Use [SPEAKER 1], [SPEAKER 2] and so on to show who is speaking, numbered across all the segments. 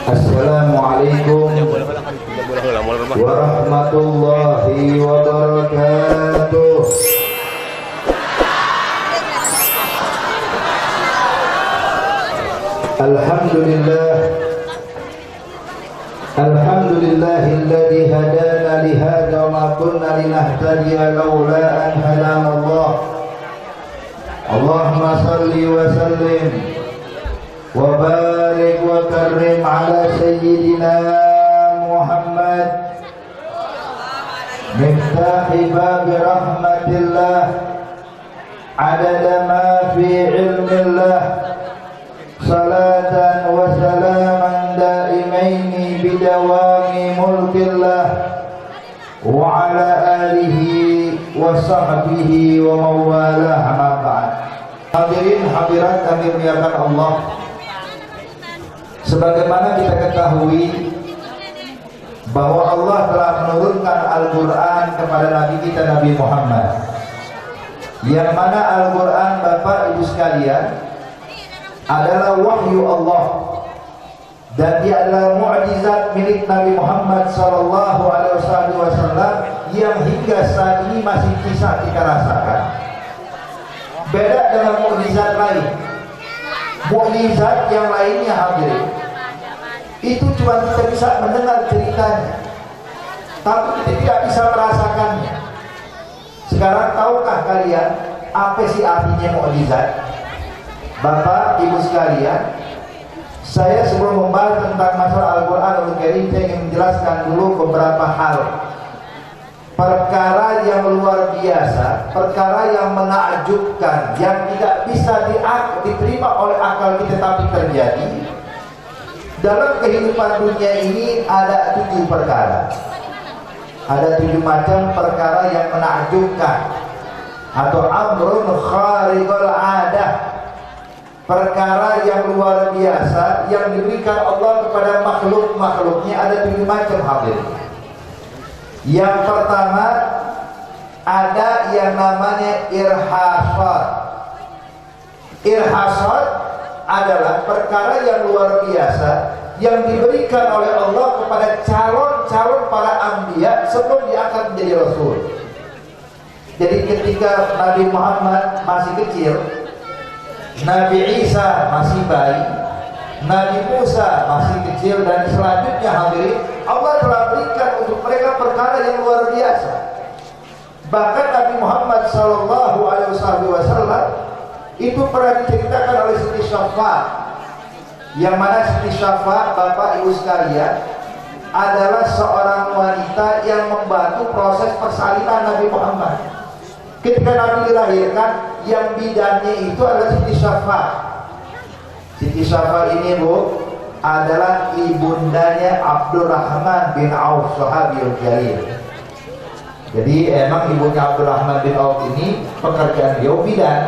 [SPEAKER 1] Assalamualaikum warahmatullahi wabarakatuh. Alhamdulillahilladzi hadana li hadza wa ma kunna linahtadiya laula an hadana Allah. Allahumma salli wa sallim wa barik wa karrim ala sayyidina Muhammad miftahi babi rahmatillah adada ma fi ilmillah salatan wa salaman daimaini bidawami mulkillah wa ala alihi wa sahbihi wa mawalah ma ba'd. Hadirin hadirat kami muliakan Allah, sebagaimana kita ketahui bahwa Allah telah menurunkan Al-Quran kepada Nabi kita Nabi Muhammad, yang mana Al-Quran Bapak Ibu sekalian adalah wahyu Allah, dan dia adalah mukjizat milik Nabi Muhammad SAW yang hingga saat ini masih bisa kita rasakan. Beda dengan mukjizat lain. Mukjizat yang lainnya hadirin, itu cuma kita bisa mendengar ceritanya, tapi kita tidak bisa merasakannya. Sekarang tahukah kalian apa sih artinya mukjizat? Bapak Ibu sekalian, saya sebelum membahas tentang masalah Al-Quranul Karim, saya ingin menjelaskan dulu beberapa hal. Perkara yang luar biasa, perkara yang menakjubkan, yang tidak bisa diterima oleh akal kita tapi terjadi dalam kehidupan dunia ini. Ada 7 perkara, ada 7 macam perkara yang menakjubkan atau amrun khariqul adah, perkara yang luar biasa yang diberikan Allah kepada makhluk-makhluknya. Ada 7 macam hadir. Yang pertama, ada yang namanya irhasat. Irhasat adalah perkara yang luar biasa yang diberikan oleh Allah kepada calon-calon para anbiya sebelum diangkat menjadi rasul. Jadi ketika Nabi Muhammad masih kecil, Nabi Isa masih bayi, Nabi Musa masih kecil, dan selanjutnya hadirin, Allah telah berikan untuk mereka perkara yang luar biasa. Bahkan Nabi Muhammad SAW itu pernah diceritakan oleh Siti Syafa', yang mana Siti Syafa', Bapak Ibu sekalian, adalah seorang wanita yang membantu proses persalinan Nabi Muhammad. Ketika Nabi dilahirkan, yang bidannya itu adalah Siti Syafa'. Siti Syafa' ini Bu adalah ibundanya Abdurrahman bin Auf, sahabiyul jalil. Jadi emang ibunya Abdurrahman bin Auf ini pekerjaan dia bidan,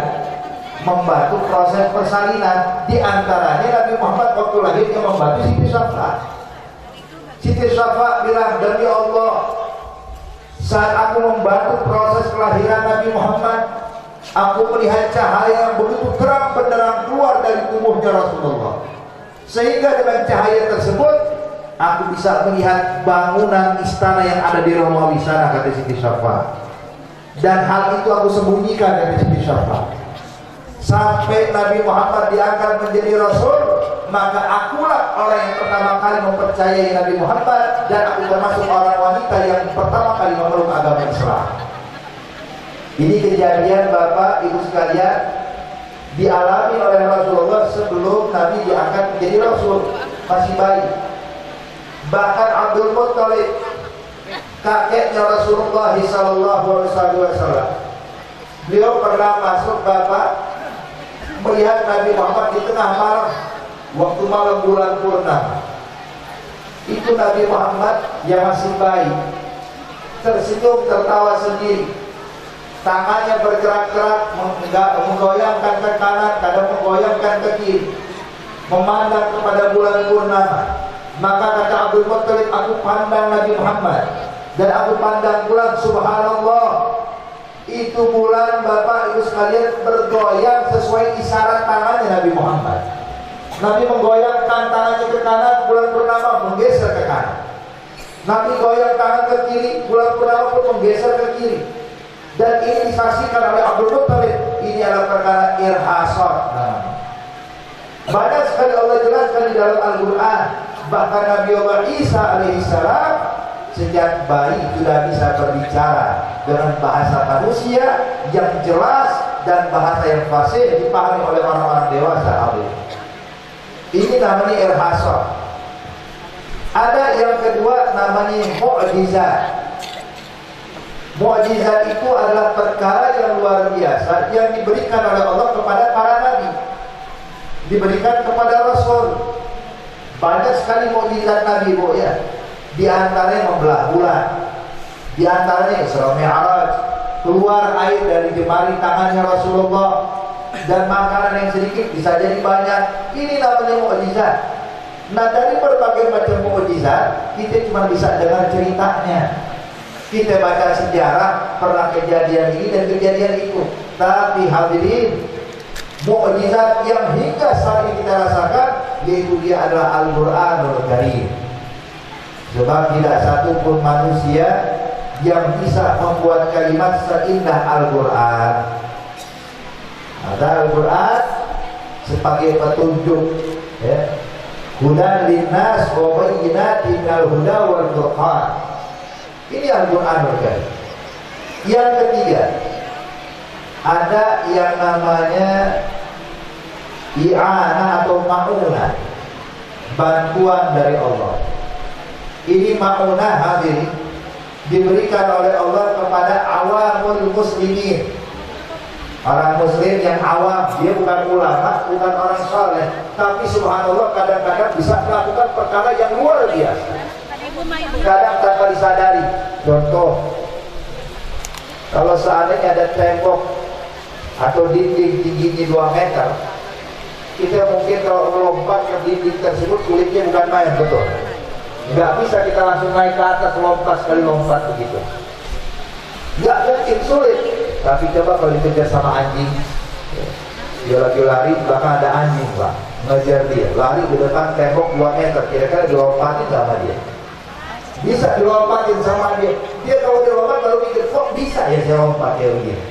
[SPEAKER 1] membantu proses persalinan. Di antaranya Nabi Muhammad waktu lahir dia membantu Siti Syafa'. Siti Syafa' bilang, demi Allah, saat aku membantu proses kelahiran Nabi Muhammad, aku melihat cahaya yang begitu terang benderang keluar dari tubuhnya Rasulullah, sehingga dengan cahaya tersebut aku bisa melihat bangunan istana yang ada di Romawi sana, kata Siti Syafa'. Dan hal itu aku sembunyikan, kata Siti Syafa'. Sampai Nabi Muhammad diangkat menjadi Rasul, maka akulah orang yang pertama kali mempercayai Nabi Muhammad, dan aku termasuk orang wanita yang pertama kali memeluk agama Islam. Ini kejadian Bapak Ibu sekalian dialami oleh Rasulullah sebelum Nabi diangkat menjadi Rasul, masih bayi. Bahkan Abdul Muttalib, kakeknya Rasulullah SAW, beliau pernah masuk Bapak melihat Nabi Muhammad di tengah malam, waktu malam bulan purnama. Itu Nabi Muhammad yang masih bayi tersenyum, tertawa sendiri, tangannya bergerak-gerak, menggoyangkan ke kanan, kadang menggoyangkan ke kiri, memandang kepada bulan purnama. Maka kata Abdul Muttalib, aku pandang Nabi Muhammad dan aku pandang bulan, subhanallah, itu bulan Bapak Ibu sekalian bergoyang sesuai isyarat tangannya Nabi Muhammad. Nabi menggoyangkan tangannya ke kanan, bulan purnama Purnama menggeser ke kanan. Nabi goyang tangan ke kiri, bulan purnama pun menggeser ke kiri. Dan ini disaksikan oleh Abdul Muttalib. Ini adalah perkara irhasat namanya. Banyak sekali Allah jelaskan di dalam Al-Quran. Bahkan Nabi Allah Isa alaihissalam sejak bayi sudah bisa berbicara dengan bahasa manusia yang jelas dan bahasa yang fasih dipahami oleh orang-orang dewasa. Ini namanya irhasat. Ada yang kedua namanya mu'jizat. Mu'jizat itu adalah perkara yang luar biasa yang diberikan oleh Allah kepada para nabi, diberikan kepada Rasul. Banyak sekali mukjizat Nabi, Bu, ya. Di antaranya membelah bulan, di antaranya Isra Mi'raj, keluar air dari jemari tangannya Rasulullah, dan makanan yang sedikit bisa jadi banyak. Ini namanya mukjizat. Nah, dari berbagai macam mukjizat kita cuma bisa dengar ceritanya. Kita baca sejarah pernah kejadian ini dan kejadian itu. Tapi hadirin, mukjizat yang hingga saat ini kita rasakan yaitu dia adalah Al-Qur'anul Karim. Sebab tidak satu pun manusia yang bisa membuat kalimat seindah Al-Qur'an. Ada Al-Qur'an sebagai petunjuk, ya. Hudan linnas wa bayyinatin minal huda wal furqan. Ini Al-Qur'anul Karim. Yang ketiga, ada yang namanya i'anah atau ma'unah, bantuan dari Allah. Ini ma'unah hadirin diberikan oleh Allah kepada awamul muslimin. Orang muslim yang awam, dia bukan ulama, bukan orang saleh, tapi subhanallah kadang-kadang bisa melakukan perkara yang luar biasa, kadang tanpa disadari. Contoh, kalau seandainya ada tembok atau dinding tingginya 2 meter, kita mungkin kalau melompat ke dinding tersebut kulitnya bukan main, betul? Nggak bisa kita langsung naik ke atas, lompat sekali lompat begitu. Nggak mungkin, sulit. Tapi coba kalau dikejar sama anjing, dia lagi lari, belakang ada anjing, Pak, ngejar dia, lari di depan tembok 2 meter, kira-kira dilompatin sama dia. Bisa dilompatin sama dia. Dia kalau dilompat kalau mikir, kok bisa ya saya lompat ya begini.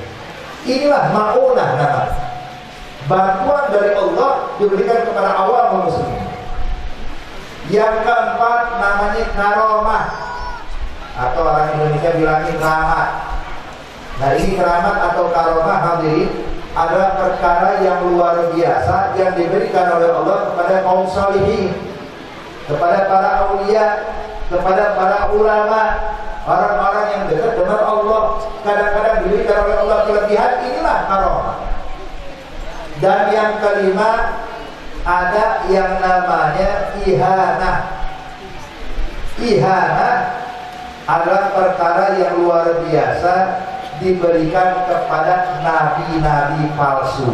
[SPEAKER 1] Inilah ma'unah namanya. Bantuan dari Allah diberikan kepada awam muslimin. Yang keempat namanya karomah, atau orang Indonesia bilangnya keramat. Nah, ini keramat atau karomah hadirin adalah perkara yang luar biasa yang diberikan oleh Allah kepada kaum salihin, kepada para aulia, kepada para ulama, orang-orang yang dekat dengan Allah. Kadang-kadang diberikan oleh Allah kelebihan. Inilah karomah. Dan yang kelima, ada yang namanya ihanah. Ihanah adalah perkara yang luar biasa diberikan kepada nabi-nabi palsu.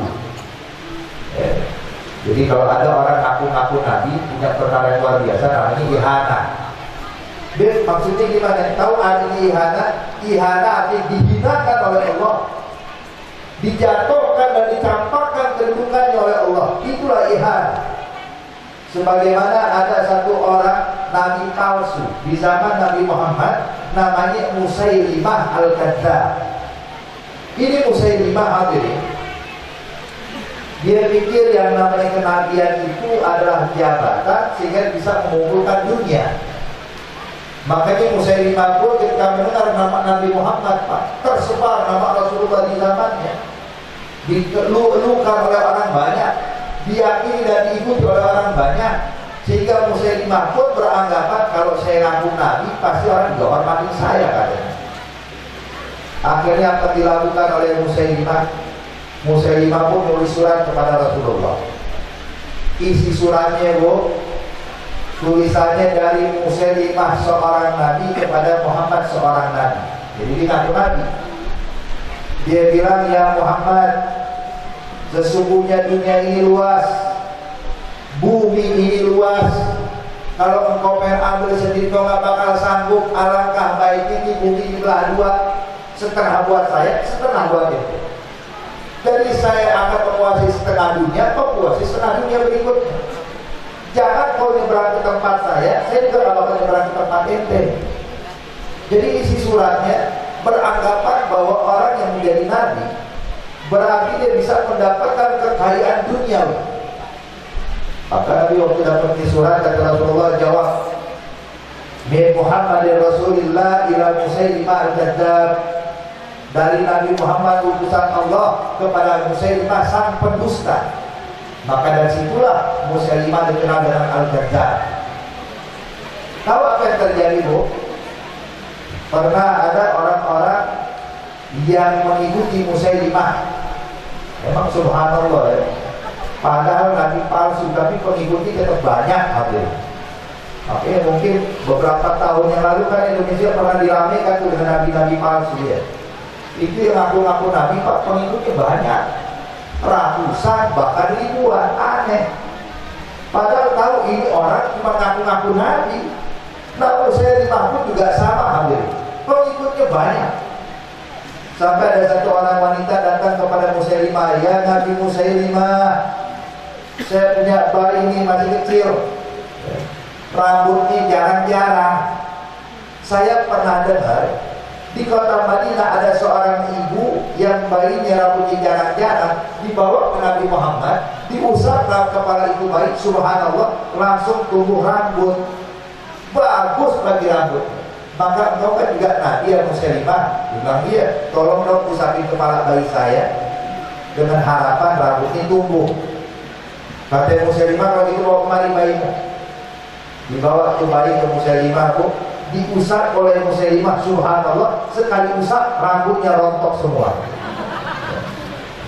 [SPEAKER 1] Jadi kalau ada orang ngaku-ngaku nabi punya perkara yang luar biasa, namanya ihanah. Dia maksudnya gimana? Tahu artinya ihanah? Ihanah artinya dihinakan oleh Allah, dijatuhkan dan dicampakkan kedudukannya oleh Allah. Itulah ihanah. Sebagaimana ada satu orang nabi palsu di zaman Nabi Muhammad, namanya Musailimah Al-Kadzdzab. Ini Musailimah hadirin, dia pikir yang namanya kenabian itu adalah jabatan sehingga bisa mengumpulkan dunia. Makanya Musailimah pun ketika mendengar nama Nabi Muhammad, Pak, tersebar nama Rasulullah di zamannya, dilukan oleh orang banyak, diyakini dan diikuti oleh orang banyak, sehingga Musailimah pun beranggapan kalau saya ngaku nabi pasti orang juga hormatin saya, katanya. Akhirnya apa dilakukan oleh Musailimah? Musailimah pun menulis surat kepada Rasulullah. Isi suratnya, Bu, tulisannya dari Musailimah seorang nabi kepada Muhammad seorang nabi. Jadi dia ngaku nabi. Dia bilang, ya Muhammad, sesungguhnya dunia ini luas, bumi ini luas. Kalau engkau pengen ambil sendiri kau gak bakal sanggup. Alangkah baiknya di bumi dibelah 2, setengah buat saya, setengah buat itu. Jadi saya akan menguasai setengah dunia, kau kuasai setengah dunia berikutnya. Jangan kau nyebrang ke tempat saya saya juga gak bakal nyebrang ke tempat ente. Jadi isi suratnya beranggapan bahwa orang yang menjadi nabi berarti dia bisa mendapatkan kekayaan dunia. Maka Nabi waktu dapat surat kata Rasulullah jawab, min Muhammadin Rasulillah ila Musailimah al-Kadzdzab, dari Nabi Muhammad utusan Allah kepada Musailimah sang pendusta. Maka dari situlah Musailimah dikenal dengan al-Kadzdzab. Tahu apa yang terjadi, Bu? Pernah ada orang-orang yang mengikuti Musailimah. Memang subhanallah ya, padahal nabi palsu tapi pengikutnya tetap banyak hadir. Makanya mungkin beberapa tahun yang lalu kan Indonesia pernah diramaikan dengan nabi-nabi palsu ya. Itu yang ngaku-ngaku nabi Pak, pengikutnya banyak, ratusan bahkan ribuan, aneh. Padahal tahu ini orang cuma ngaku-ngaku nabi. Namun saya di Mahmud juga sama hadir, pengikutnya banyak. Sampai ada satu orang wanita datang kepada Musailimah, ya Nabi Musailimah, saya punya bayi ini masih kecil, rambutnya jarang-jarang. Saya pernah dengar di kota Madinah ada seorang ibu yang bayinya rambutnya jarang-jarang, dibawa ke Nabi Muhammad, diusap kepala itu bayi, subhanallah, langsung tumbuh rambut, bagus bagi rambut. Maka engkau kan juga nabi ya Musailimah, bilang dia, tolong dong usapin kepala bayi saya dengan harapan rambutnya tumbuh. Kata Musailimah, kalau gitu bawa kemari bayimu. Dibawa ke bayi ke Musailimah, Bu, diusap oleh Musailimah, subhanallah, sekali usap rambutnya rontok semua.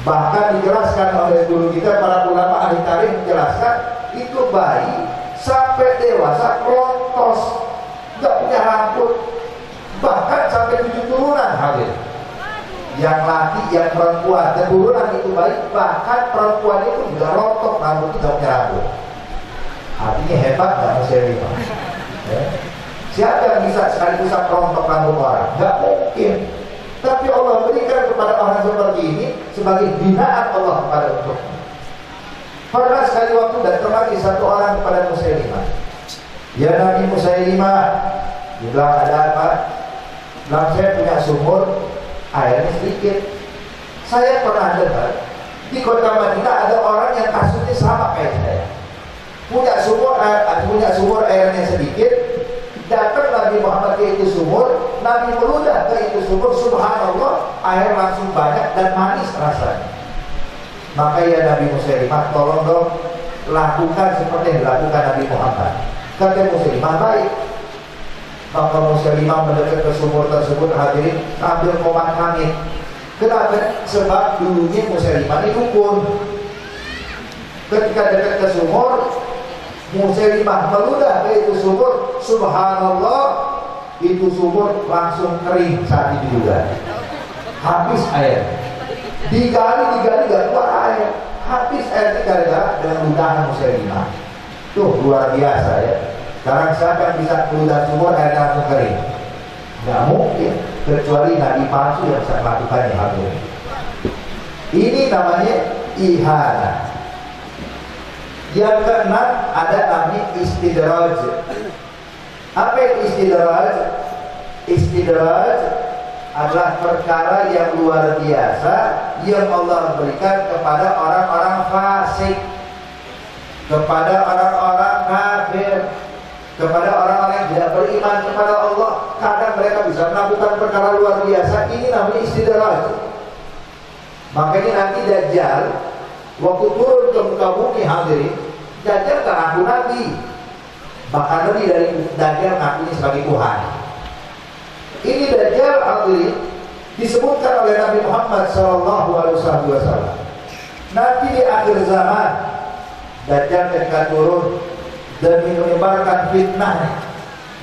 [SPEAKER 1] Bahkan dijelaskan oleh guru kita, para ulama ahli tarikh menjelaskan, itu bayi sampai dewasa rontos, gak punya rambut, bahkan sampai 7 turunan hadir. Yang laki, yang perempuan, dan turunan itu baik, bahkan perempuan itu juga rontok, rambut itu gak punya rambut. Artinya hebat gak Musailimah? Siapa yang bisa sekali usap rontok rambut orang? Gak mungkin. Tapi Allah berikan kepada orang seperti ini sebagai binaan Allah kepada untuknya. Pernah sekali waktu datang lagi satu orang kepada Musailimah, ya Nabi Musailimah, bilang ada apa? Bilang saya punya sumur, airnya sedikit. Saya pernah dengar di kota Madinah ada orang yang kasusnya sama kayak saya, punya sumur airnya sedikit. Datang Nabi Muhammad ke itu sumur, Nabi meludah ke itu sumur, subhanallah, air langsung banyak dan manis rasanya. Maka ya Nabi Musailimah, tolong dong lakukan seperti yang dilakukan Nabi Muhammad. Kata Musailimah, baik. Maka Musailimah mendekat ke sumur tersebut, hadirin, sambil komat langit. Kenapa? Sebab dulunya Musailimah ini dukun. Ketika dekat ke sumur, Musailimah meludah ke itu sumur, subhanallah, itu sumur langsung kering saat itu juga. Habis air. Digali gak keluar air. Habis air gara-gara dengan ludahan Musailimah. Tuh luar biasa ya. Sekarang siapa yang bisa keluar sumur air langsung kering? Gak mungkin, kecuali nabi palsu yang bisa melakukannya hadir. Ini namanya ihana. Yang keenam ada namanya istidraj. Apa itu istidraj? Istidraj adalah perkara yang luar biasa yang Allah berikan kepada orang-orang fasik, kepada orang-orang kafir, kepada orang-orang yang tidak beriman kepada Allah. Kadang mereka bisa melakukan perkara luar biasa. Ini namanya istidraj. Makanya nanti Dajjal waktu turun ke muka bumi hadirin, Dajjal tak ngaku nabi, bahkan lebih dari Dajjal ngakunya sebagai Tuhan. Ini Dajjal hadirin disebutkan oleh Nabi Muhammad SAW. Nanti di akhir zaman Dajjal akan turun dan menyebarkan fitnah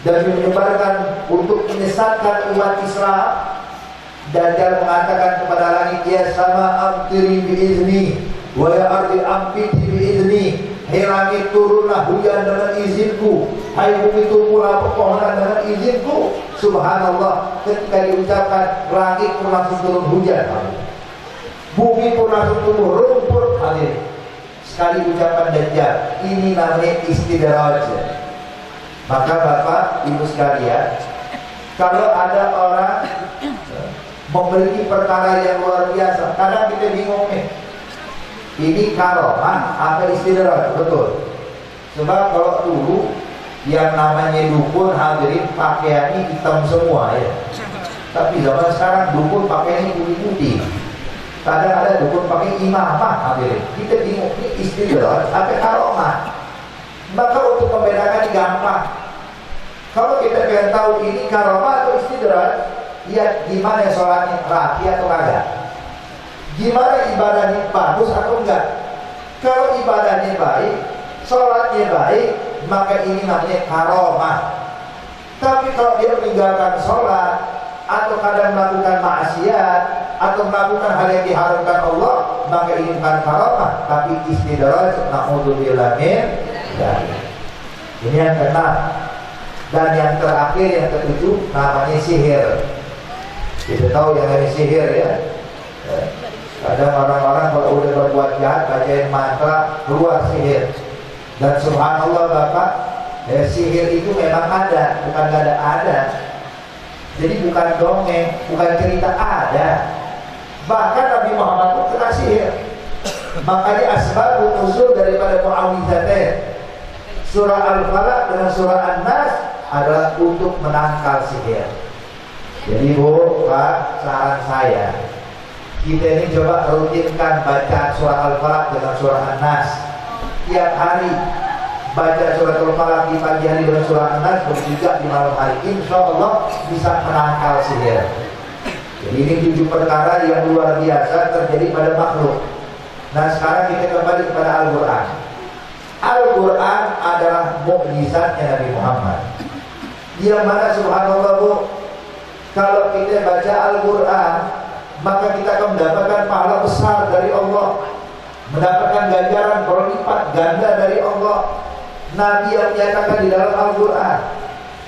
[SPEAKER 1] dan menyebarkan untuk menyesatkan umat Islam. Dajjal mengatakan kepada langit, ya sama amtiri biizni wa ya ardi ampiti biizni. Hai langit turunlah hujan dengan izinku, hai bumi tumbuhlah pepohonan dengan izinku. Subhanallah, ketika diucapkan langit pun langsung turun hujan, bumi pun langsung tumbuh rumput hadir. Sekali ucapan Dajjal, ini namanya istidraj. Maka Bapak Ibu sekalian, kalau ada orang memiliki perkara yang luar biasa, kadang kita bingung nih, ini karomah apa istidraj? Betul. Sebab kalau dulu yang namanya dukun, hadirin, pakaiannya hitam semua ya. Tapi zaman sekarang dukun pakaiannya putih-putih. Kadang ada dukun pakai imamah, hadirin. Kita bingung, ini istidraj apa karomah? Maka untuk membedakan gampang. Kalau kita pengen tahu ini karomah atau istidraj, lihat gimana sholatnya, rapi atau kagak, gimana ibadahnya, bagus atau enggak. Kalau ibadahnya baik, sholatnya baik, maka ini namanya karomah. Tapi kalau dia meninggalkan sholat, atau kadang melakukan maksiat, atau melakukan hal yang diharamkan Allah, maka ini bukan karomah, tapi istidraj. Na'udzubillah min dzalik. Ini yang keenam. Dan yang terakhir, yang ketujuh, namanya sihir. Kita tahu yang namanya sihir ya. Kadang orang-orang kalau udah berbuat jahat, bacain mantra, keluar sihir. Dan subhanallah Bapak, sihir itu memang ada, bukan gak ada. Jadi bukan dongeng, bukan cerita, ada. Bahkan Nabi Muhammad pun kena sihir. Makanya asbabun nuzul daripada mu'awwidzatain, surah Al-Falaq dengan surah An-Nas, adalah untuk menangkal sihir. Jadi Bu, Pak, saran saya, kita ini coba rutinkan bacaan surah Al-Falaq dengan surah An-Nas. Tiap hari baca surah Al-Falaq di pagi hari dengan surah An-Nas, juga di malam hari. Insya Allah bisa menangkal sihir. Jadi ini 7 perkara yang luar biasa terjadi pada makhluk. Nah sekarang kita kembali kepada Al-Quran. Al-Quran adalah mukjizatnya Nabi Muhammad. Yang mana subhanallah Bu, kalau kita baca Al-Quran, maka kita akan mendapatkan pahala besar dari Allah, mendapatkan ganjaran berlipat ganda dari Allah. Nabi yang menyatakan di dalam Al-Quran,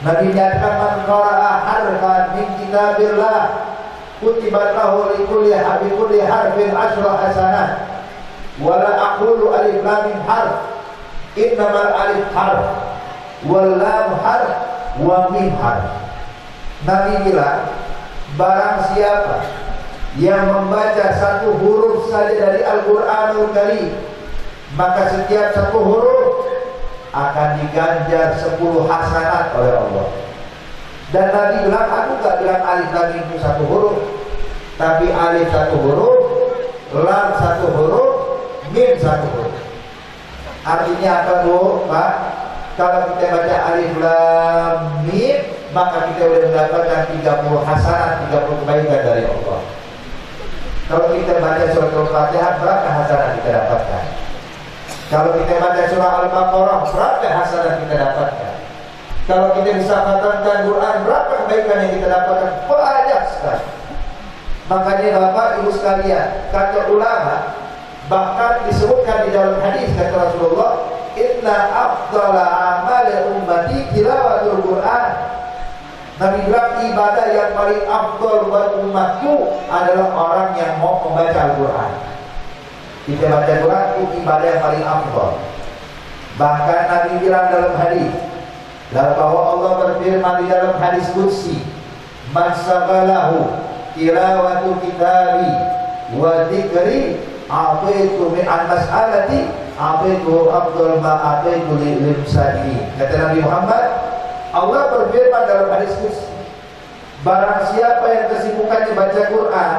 [SPEAKER 1] Nabi menyatakan, man qara'a harfan min kitabillah kutibat lahu likulli harfin asyra hasanat. Wala aqulu alif lam mim harf, innamal alif harf wal lam harf wa mim harf. Nabi bilang, barang siapa yang membaca satu huruf saja dari Al-Quranul Karim, maka setiap satu huruf akan diganjar 10 hasanat oleh Allah. Dan Nabi bilang, aku gak bilang alif lam mim itu satu huruf, tapi alif satu huruf, lam satu huruf, mim satu huruf. Artinya apa Bu, Pak? Kalau kita baca alif lam mim, maka kita sudah mendapatkan 30 hasanat, 30 kebaikan dari Allah. Kalau kita baca surah Al-Fatihah, berapa hasanat kita dapatkan? Kalau kita baca surah Al-Baqarah, berapa hasanat kita dapatkan? Kalau kita bisa khatamkan Quran, berapa kebaikan yang kita dapatkan? Banyak sekali. Makanya Bapak Ibu sekalian, kata ulama, bahkan disebutkan di dalam hadis kata Rasulullah, inna afdala amali ummati tilawatul Quran. Nabi bilang ibadah yang paling afdal buat umatku adalah orang yang mau membaca Al-Quran. Kita baca Quran itu ibadah yang paling afdal. Bahkan Nabi bilang dalam hadis, bahwa Allah berfirman di dalam hadis qudsi, man sagalahu tilawatu kitabi wa dzikri a'taitu min al-mas'alati a'taitu afdal ma a'taitu lil musallin. Kata Nabi Muhammad, Allah berfirman dalam hadis qudsi, barang siapa yang kesibukannya baca Quran,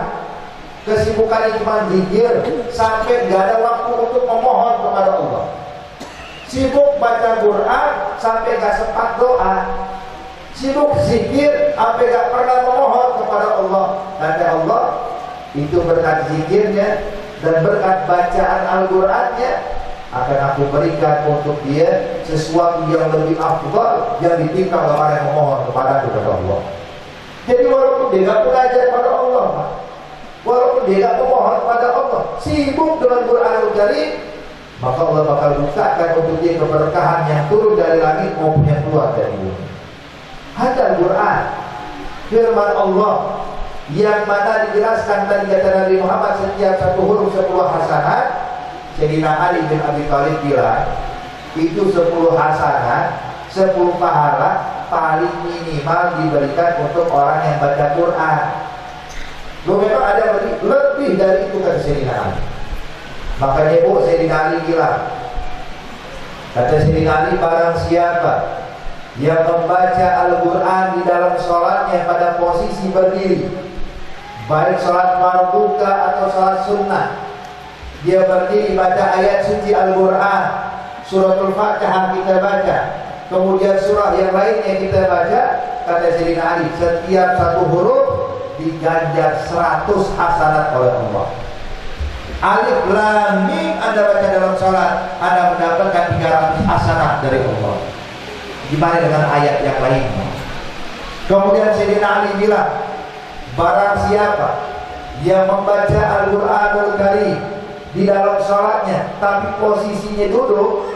[SPEAKER 1] kesibukannya cuma zikir, sampai gak ada waktu untuk memohon kepada Allah. Sibuk baca Quran sampai gak sempat doa, sibuk zikir sampai gak pernah memohon kepada Allah. Kata Allah, itu berkat zikirnya dan berkat bacaan Al-Qurannya akan aku berikan untuk dia sesuatu yang lebih afdal yang diminta oleh orang yang memohon kepada Allah. Jadi walaupun dia gak belajar kepada Allah, walaupun dia gak memohon kepada Allah, sibuk dengan Quranul Karim, maka Allah bakal bukakan untuk dia keberkahan yang turun dari langit maupun yang keluar dari bumi. Hadal Quran, firman Allah, yang mana dijelaskan tadi kata Nabi Muhammad, setiap satu huruf 10 hasanat. Sayyidina Ali bin Abi Thalib bilang, itu 10 hasanat 10 pahala paling minimal diberikan untuk orang yang baca Quran. Loh, memang ada lebih dari itu kan Sayyidina Ali. Makanya Sayyidina Ali bilang, kata Sayyidina Ali, barang siapa yang membaca Al-Quran di dalam sholatnya pada posisi berdiri, baik sholat farduka atau sholat sunnah, dia berdiri baca ayat suci Al-Quran, suratul Fatihah kita baca, kemudian surah yang lainnya kita baca, kata Sayyidina Ali, setiap satu huruf diganjar 100 hasanat oleh Allah. Alif lam mim Anda baca dalam sholat, Anda mendapatkan 300 hasanat dari Allah. Gimana dengan ayat yang lainnya? Kemudian Sayyidina Ali bilang, barang siapa yang membaca Al-Quranul Karim di dalam sholatnya tapi posisinya duduk,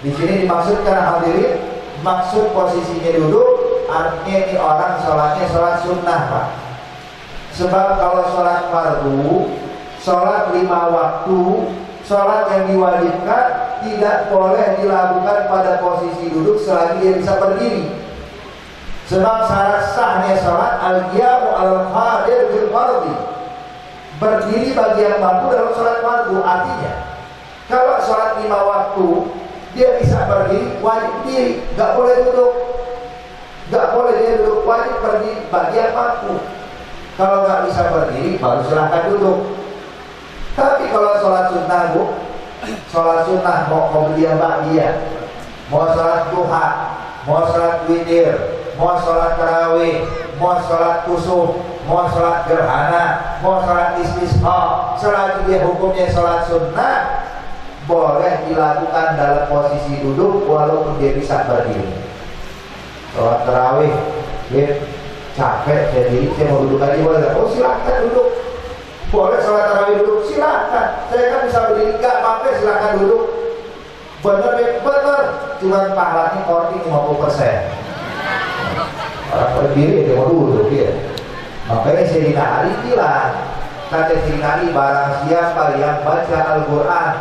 [SPEAKER 1] di sini dimaksudkan hadirin, maksud posisinya duduk artinya ini orang sholatnya sholat sunnah, Pak. Sebab kalau sholat fardu, sholat 5 waktu, sholat yang diwajibkan tidak boleh dilakukan pada posisi duduk selagi dia bisa berdiri. Sebab syarat sahnya sholat al-qiyamu al-qadir bil fardhi, berdiri bagi yang mampu dalam sholat fardu. Artinya kalau sholat 5 waktu dia bisa berdiri, wajib diri, gak boleh duduk, gak boleh dia duduk, wajib berdiri bagi yang mampu. Kalau gak bisa berdiri baru silahkan duduk. Tapi kalau sholat sunnah, Bu, sholat sunnah mau beliau ba'diyah, mau sholat duha, mau sholat witir, mau sholat tarawih, mau sholat kusuf, mau sholat gerhana, mau sholat istisqa, selagi dia hukumnya sholat sunnah, boleh dilakukan dalam posisi duduk walaupun dia bisa berdiri. Sholat tarawih, dia capek, jadi saya mau duduk aja boleh? Oh silahkan duduk. Boleh sholat tarawih duduk, silakan. Saya kan bisa berdiri, gak apa-apa, silakan duduk. Bener, cuma pahalanya korting 50%. Orang berdiri dia mau duduk ya. Makanya Sayyidina Ali bilang, kata Sayyidina Ali, barang siapa yang baca Al-Quran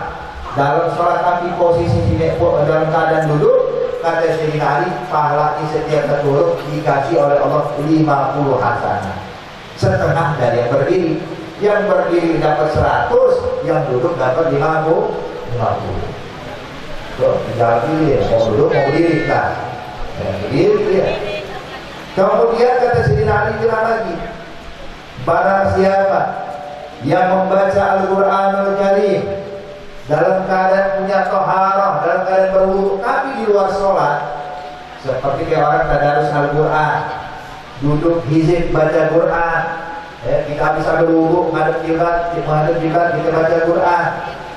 [SPEAKER 1] dalam sholat tapi posisi dalam keadaan duduk, kata Sayyidina Ali, pahalanya setiap satu huruf dikasih oleh Allah 50 hasanah, setengah dari yang berdiri. Yang berdiri dapat 100, yang duduk dapat 50. Tuh, tinggal pilih, mau duduk, mau berdiri, kan? Berdiri ya. Kemudian kata Sayyidina Ali bilang lagi, barang siapa yang membaca Al-Quranul Karim dalam keadaan punya toharah, dalam keadaan berwudu, tapi di luar sholat, seperti kayak orang tadarus Al-Quran, duduk hizib baca Quran. Kita bisa berwudu, menghadap kiblat, kita baca Quran.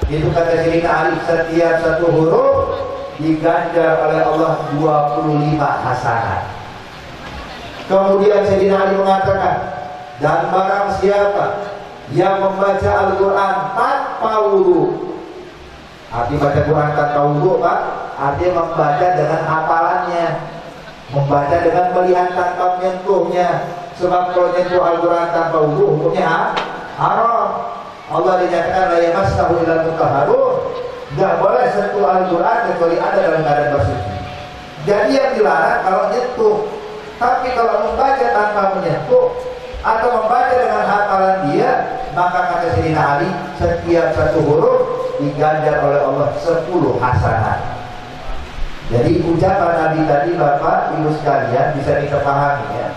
[SPEAKER 1] Itu kata Sayyidina Ali, setiap satu huruf diganjar oleh Allah 25 hasanah. Kemudian Sayyidina Ali mengatakan, dan barang siapa yang membaca Al-Quran tanpa wudu, arti baca Quran tanpa wudu, Pak, artinya membaca dengan hafalannya, membaca dengan melihat tanpa menyentuhnya. Sebab kalau nyentuh Al-Quran tanpa wudu hukumnya haram. Allah dinyatakan la yamassahu illal mutahharun, enggak boleh sentuh Al-Quran kecuali ada dalam keadaan bersuci. Jadi yang dilarang kalau nyentuh. Tapi kalau membaca tanpa menyentuh atau membaca dengan hafalan dia, maka kata Sayyidina Ali, setiap satu huruf diganjar oleh Allah 10 hasanah. Jadi ucapan Nabi tadi, Bapak Ibu sekalian, bisa kita pahami ya.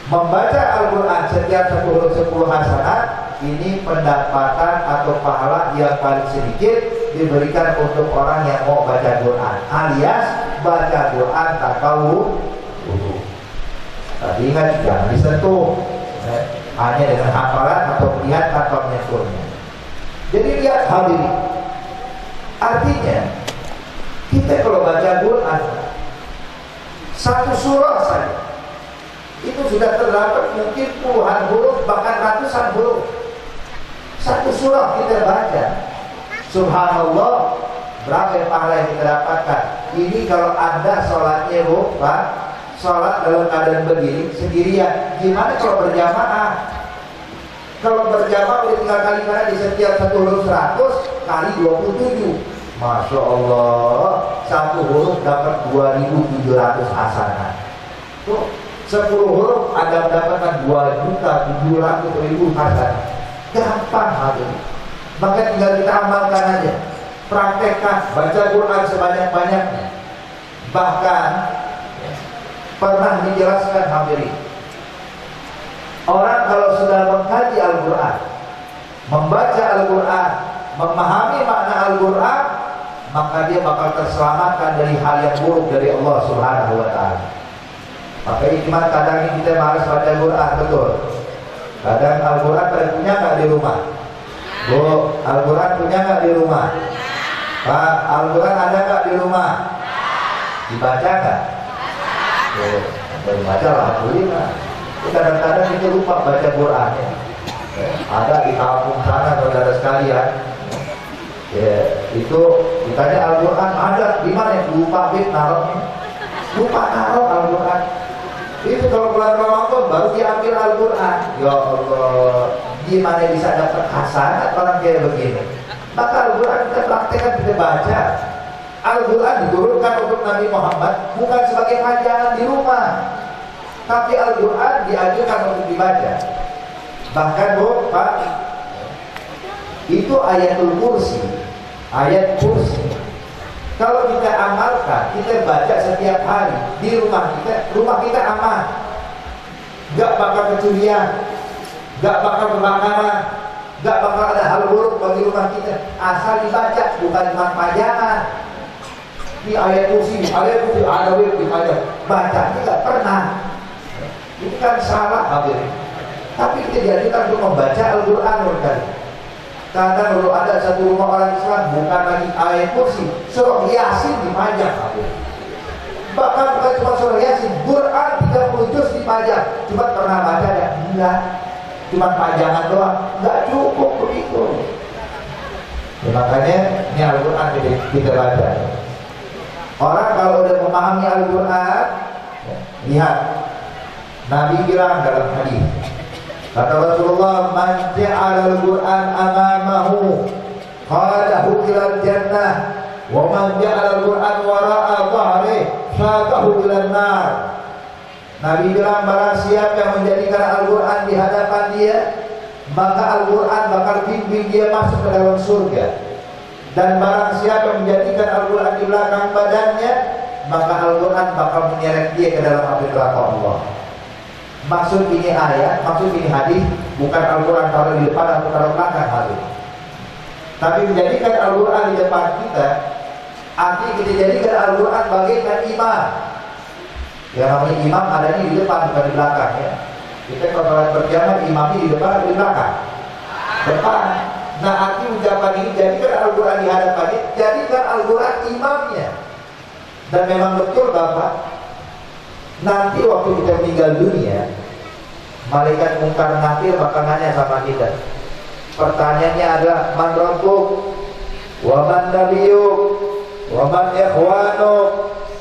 [SPEAKER 1] Membaca Al-Quran setiap satu huruf 10 hasanat, ini pendapatan atau pahala yang paling sedikit diberikan untuk orang yang mau baca Quran, alias baca Quran tanpa wudu. Tapi ingat, jangan disentuh, hanya dengan hafalan atau melihat tanpa menyentuhnya. Jadi lihat hal ini, artinya kita kalau baca Quran satu surah saja itu sudah terdapat mungkin puluhan huruf, bahkan ratusan huruf. Satu surah kita baca, subhanallah, berapa pahala yang kita dapatkan. Ini kalau Anda sholatnya, Pak, sholat dalam keadaan berdiri sendirian. Gimana kalau berjamaah? Kalau berjamaah udah tinggal kali, karena di setiap satu huruf 100 kali 27, Masya Allah, satu huruf dapat 2.700 hasanah. Tuh, 10 huruf ada mendapatkan 2.700.000 hasanah. Gampang hadirin. Maka tinggal kita amalkan aja. Praktekkan, baca Quran sebanyak-banyaknya. Bahkan pernah dijelaskan hadirin, orang kalau sudah mengkaji Al-Quran, membaca Al-Quran, memahami makna Al-Quran, maka dia bakal terselamatkan dari hal yang buruk dari Allah Subhanahu wa Ta'ala. Maka ikhwan, kadang ini kita malas baca Al-Quran, betul. Kadang Al-Quran pada punya nggak di rumah? Bu, Al-Quran punya nggak di rumah? Pak, Al-Quran ada nggak di rumah? Dibaca nggak? Baca lah, alhamdulillah. Kadang-kadang kita lupa baca Quran ya. Ada di kampung sana saudara sekalian, ya, itu ditanya Al-Quran ada di mana? Lupa naruhnya, lupa naruh Al-Quran. Itu kalau bulan Ramadan baru diambil Al-Quran. Ya Allah, gimana bisa dapat hasanat orang kayak begini? Maka Al-Quran kita praktekkan, kita baca. Al-Quran diturunkan untuk Nabi Muhammad bukan sebagai pajangan di rumah, tapi Al-Quran diajarkan untuk dibaca. Bahkan Bu, Pak, itu ayatul kursi, ayat kursi. Kalau kita amalkan, kita baca setiap hari di rumah kita aman, gak bakal kecurian, gak bakal kebakaran, gak bakal ada hal buruk bagi rumah kita. Asal dibaca, bukan cuma pajangan. Ini ayat kursi, ada web dibaca, baca tidak pernah. Ini kan salah hadirin. Tapi kita diajarkan untuk membaca Al-Quran kan. Kadang kalau ada satu rumah orang Islam bukan lagi ayat kursi, surah Yasin dipajang. Bahkan bukan cuma surah Yasin, Quran 30 juz dipajang. Cuma pernah baca ya? Enggak. Cuma pajangan doang, enggak cukup begitu. Ya, makanya ini Al-Quran kita baca. Orang kalau udah memahami Al-Quran, ya, lihat Nabi bilang dalam hadis, kata Rasulullah, man ja'ala al-Qur'an amamahu qadahu ilal jannah wa man ja'ala al-Qur'an wara'a dhahri syaqahu ilan nar. Nabi bilang, barang siapa yang menjadikan Al-Quran di hadapan dia, maka Al-Quran bakal bimbing dia masuk ke dalam surga. Dan barang siapa yang menjadikan Al-Quran di belakang badannya, maka Al-Quran bakal menyeret dia ke dalam api neraka Allah. Maksud ini ayat, maksud ini hadis, bukan Al-Quran taruh di depan atau taruh belakang hadis. Tapi menjadikan Al-Quran di depan kita, artinya kita jadikan Al-Quran bagaikan imam. Yang namanya imam adanya di depan bukan di belakang ya. Kita kalau sholat berjamaah imamnya di depan atau di belakang? Depan. Nah, arti ucapan ini jadikan Al-Quran di hadapannya, jadikan Al-Quran imamnya. Dan memang betul Bapak, nanti waktu kita meninggal dunia, malaikat mungkar nakir bakal nanya sama kita. Pertanyaannya adalah, man rabbuk, wa man nabiyuk, wa man ikhwanuk,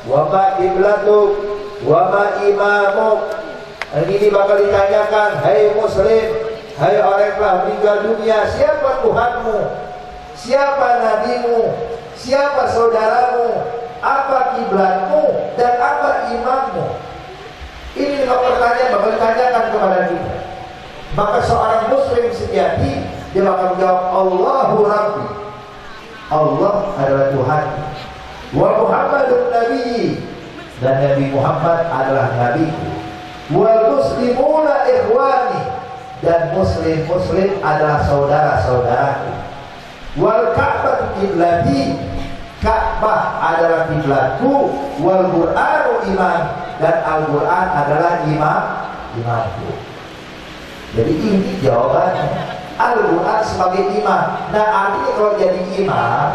[SPEAKER 1] wa ma qiblatuk, wa ma imamuk. Ini bakal ditanyakan, hai muslim, hai orang yang telah meninggal dunia, siapa Tuhanmu, siapa nabimu, siapa saudaramu, apa kiblatmu, dan apa imammu. Ini lima pertanyaan bakal ditanyakan kepada kita. Maka seorang muslim sejati, dia bakal menjawab, Allahu Rabbi, Allah adalah Tuhan, wa Muhammadun Nabi, dan Nabi Muhammad adalah Nabiku, wal muslimuna ikhwani, dan muslim adalah saudara-saudaraku, wal Ka'bah kiblati, Ka'bah adalah kiblatku, wal Qur'anu imam, dan Al-Quran adalah imamku. Jadi ini jawabannya, Al-Quran sebagai imam. Nah, artinya kalau jadi imam,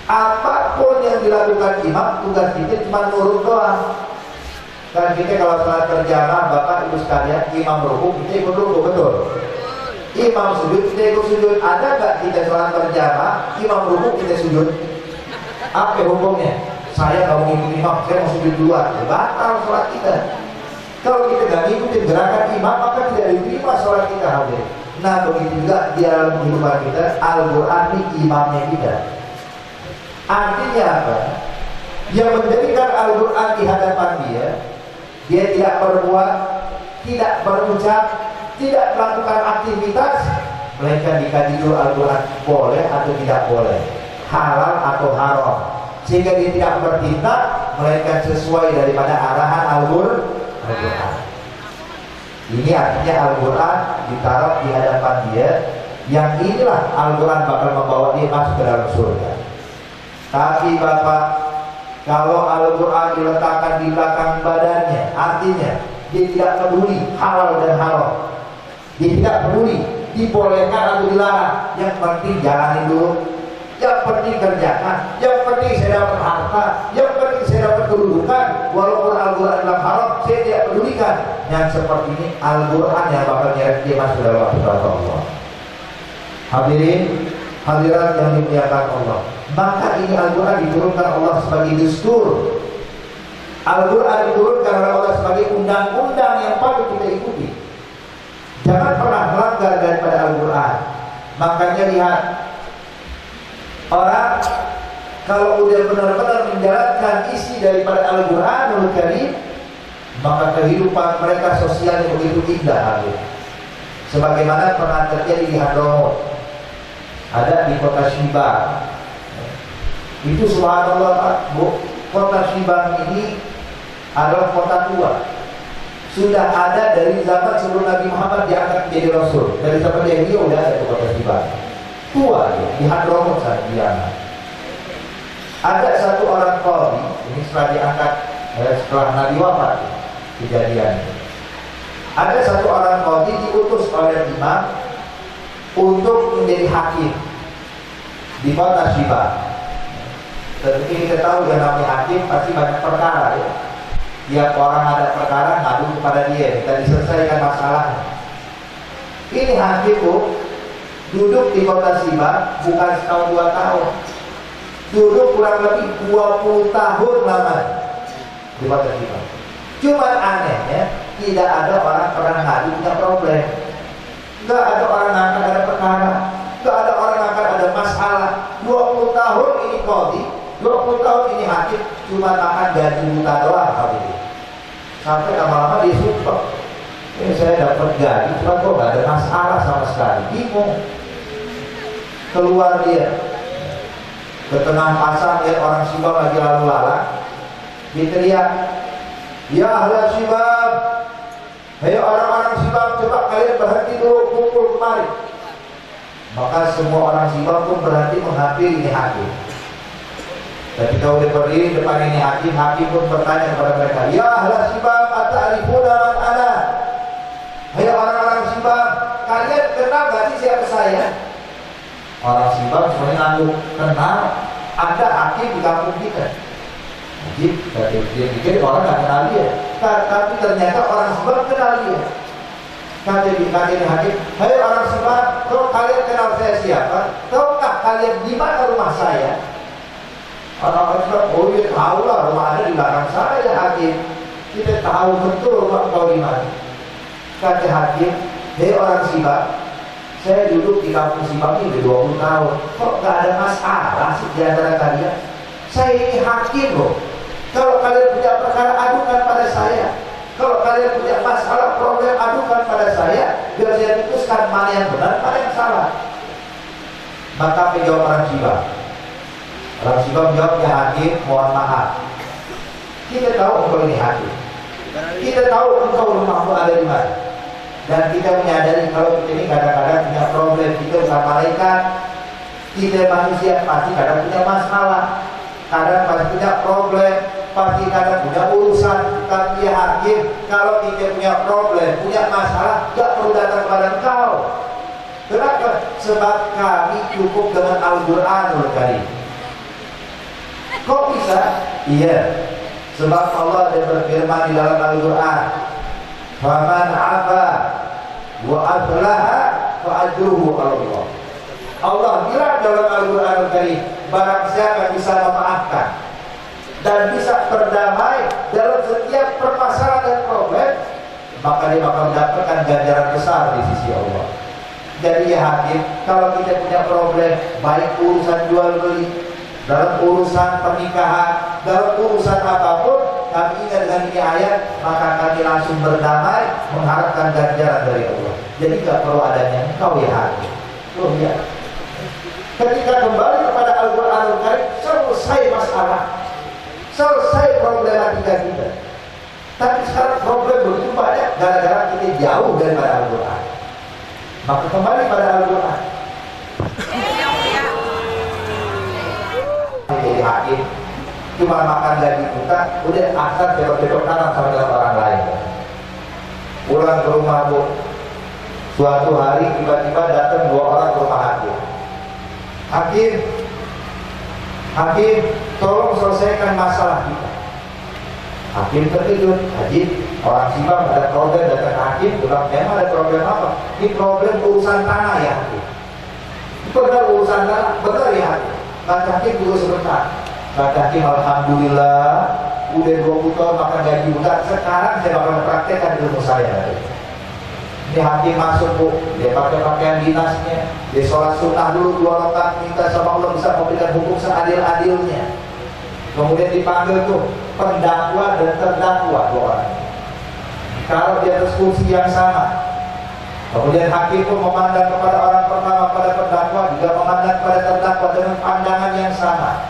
[SPEAKER 1] apapun yang dilakukan imam, tugas kita cuma nurut doang. Kan kita kalau salat berjamaah, Bapak Ibu sekalian, imam rukuk, kita ikut rukuk, betul? Imam sujud, kita ikut sujud. Ada nggak kita salat berjamaah, imam rukuk, kita sujud? Apa hukumnya? Saya nggak mau ngikutin imam, saya mau sujud duluan. Batal sholat kita. Kalau kita nggak ngikutin gerakan imam, maka tidak diterima sholat kita hadir. Nah, begitu juga di dalam kehidupan kita, Al-Quran ini imamnya kita. Artinya apa? Yang menjadikan Al-Quran di hadapan dia tidak berbuat, tidak berucap, tidak melakukan aktivitas, melainkan dikaji dulu Al-Quran boleh atau tidak boleh, halal atau haram, sehingga dia tidak bertindak melainkan sesuai daripada arahan Al-Quran. Ini artinya Al-Quran ditaruh di hadapan dia, yang inilah Al-Quran bakal membawa dia masuk ke dalam surga. Tapi Bapak, kalau Al-Quran diletakkan di belakang badannya, artinya dia tidak peduli halal dan haram, dia tidak peduli dibolehkan atau dilarang, yang penting jalanin dulu, yang penting kerjakan, yang penting saya dapat harta, yang penting saya dapat kedudukan, walaupun Al-Quran dalam haram saya tidak pedulikan. Yang seperti ini Al-Quran yang bakal nyeret dia masuk dalam rahmat Allah. Hadirin hadirat yang dimuliakan Allah, maka ini Al-Quran diturunkan Allah sebagai dustur. Al-Quran diturunkan oleh Allah sebagai undang-undang yang patut kita ikuti. Jangan pernah melanggar daripada Al-Quran. Makanya lihat, orang kalau udah benar-benar menjalankan isi daripada Al-Quranul Karim, maka kehidupan mereka sosialnya begitu indah. Sebagaimana pernah terjadi di Hadramaut, ada di kota Shibang. Itu subhanallah Pak, Bu, kota Shibang ini adalah kota tua. Sudah ada dari zaman sebelum Nabi Muhammad diangkat menjadi Rasul. Dari zaman dia udah ada di kota Shibang. Tua ya, di Hadramaut saat dia. Ada satu orang qadhi, ini setelah diangkat setelah Nabi wafat kejadian. Ada satu orang qadhi diutus oleh imam untuk menjadi hakim di kota Shibang. Tentu kita tahu yang namanya hakim pasti banyak perkara ya. Tiap orang ada perkara ngadu kepada dia, kita diselesaikan masalahnya. Ini hakim Bu, duduk di kota Shibang bukan setahun 2 tahun, duduk kurang lebih 20 tahun lamanya di kota Shibang. Cuma anehnya tidak ada orang pernah ngadu punya problem. Gak ada orang akan ada perkara, gak ada orang akan ada masalah. 20 tahun ini qadhi, 20 tahun ini hakim, cuma makan gaji buta doang kali ini. Sampai lama-lama dia sumpah, ini saya dapat gaji, cuma kok gak ada masalah sama sekali. Bingung. Keluar dia ke tengah pasar, lihat orang Shibang lagi lalu lalang, dia teriak, "Ya ahli Shibang, hei orang-orang Shibang, coba kalian berhenti dulu kumpul kemari." Maka semua orang Shibang pun berhenti menghampiri ini hakim. Ketika udah berdiri depan ini hakim, hakim pun bertanya kepada mereka, "Ya ahli Shibang, ata'rifuna man ana?" Hei orang-orang Shibang, kalian kenal gak sih siapa saya? Orang Shibang semuanya ngangguk, kenal, ada hakim di kampung kita. Jadi dia pikir orang gak kenal dia, tapi ternyata orang Shibang kenal dia. Kata hakim, "Hei orang Shibang, tahu kalian kenal saya siapa? Tahukah kalian di mana rumah saya?" Orang Shibang, "Oh iya tahu lah, rumah ada di belakang saya hakim. Kita tahu betul rumah kau di mana." Kata hakim, "Hei orang Shibang, saya duduk di kampung Shibang ini udah 20 tahun. Kok gak ada masalah sih di antara kalian? Saya ini hakim loh. Kalau kalian punya perkara, adukan pada saya. Kalau kalian punya masalah, problem, adukan pada saya. Biar saya putuskan mana yang benar, mana yang salah." Maka menjawab orang Shibang. Orang Shibang jawab, "Ya hakim, mohon maaf. Kita tahu engkau ini hakim. Kita tahu engkau rumahmu ada di mana. Dan kita menyadari kalau kita ini kadang-kadang punya problem. Kita bukan malaikat, kita manusia pasti kadang punya masalah, kadang pasti punya problem, pasti kadang punya urusan. Tapi ya hakim, kalau kita punya problem, punya masalah, gak perlu datang kepada engkau. Kenapa? Sebab kami cukup dengan Al-Quranul Karim." Kok bisa? Iya, sebab Allah ada berfirman di dalam Al-Quran, "Faman 'afa wa aslaha fa ajruhu 'ala Allah." Allah bilang dalam Al-Quranul Karim, barang siapa bisa memaafkan dan bisa berdamai dalam setiap permasalahan dan problem, maka dia bakal mendapatkan ganjaran besar di sisi Allah. Jadi ya hakim, kalau kita punya problem, baik urusan jual beli, dalam urusan pernikahan, dalam urusan apapun, kami ingat dengan ini ayat, maka kami langsung berdamai, mengharapkan ganjaran dari Allah. Jadi gak perlu adanya engkau ya hakim. Oh ya. Ketika kembali kepada Al-Quranul Karim, selesai masalah, selesai problematika kita. Tapi sekarang problem begitu banyak gara-gara kita jauh daripada Al-Quran. Maka kembali pada Al-Quran. Jadi hakim cuma makan gaji kita, udah asal belok-belok kanan sama dengan orang lain. Pulang ke rumah bu, suatu hari tiba-tiba datang 2 orang ke rumah hakim. Hakim, tolong selesaikan masalah kita. Hakim terkejut, hakim, orang Sibang ada problem, datang hakim, bilang memang ada problem apa? Ini problem urusan tanah ya hakim. Benar urusan tanah, benar ya hakim. Kata hakim dulu sebentar. Kata hakim, alhamdulillah, udah 20 tahun makan gaji buta, sekarang saya bakal praktekkan ilmu saya. Ini hakim masuk bu, dia pakai pakaian dinasnya, dia sholat sunnah dulu 2 rakaat, minta sama Allah bisa memberikan hukum seadil-adilnya. Kemudian dipanggil tuh pendakwa dan terdakwa 2 orang. Kalau di atas kursi yang sama. Kemudian hakim pun memandang kepada orang pertama, pada terdakwa, juga memandang kepada terdakwa dengan pandangan yang sama,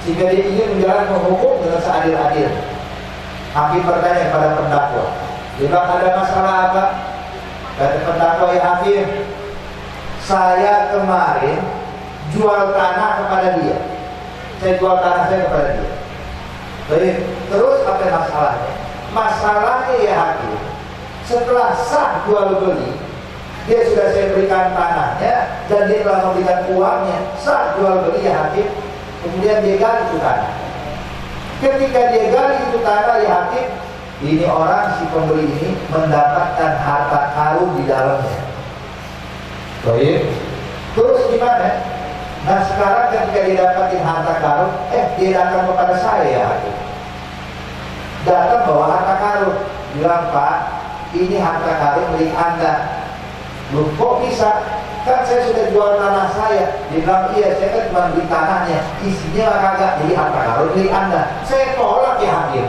[SPEAKER 1] sehingga dia ingin menjalankan hukum dengan seadil-adil. Hakim bertanya kepada terdakwa, dia bilang ada masalah apa? Kata terdakwa, ya hakim, saya kemarin jual tanah kepada dia. Saya jual tanah saya kepada dia. Terus apa masalahnya? Masalahnya ya hakim, setelah sah jual beli, dia sudah saya berikan tanahnya dan dia telah memberikan uangnya, sah jual beli ya hakim. Kemudian dia gali itu tanah. Ketika dia gali itu tanah ya hakim, ini orang si pembeli ini mendapatkan harta karun di dalamnya. Baik. Terus gimana? Nah sekarang ketika dia dapatin harta karun, dia datang kepada saya ya hakim. Datang bawa harta karun, bilang Pak, ini harta karun milik Anda. Loh kok bisa? Kan saya sudah jual tanah saya. Dia bilang iya, saya kan cuma beli tanahnya, isinya kagak, jadi harta karun milik Anda. Saya tolak ya hakim.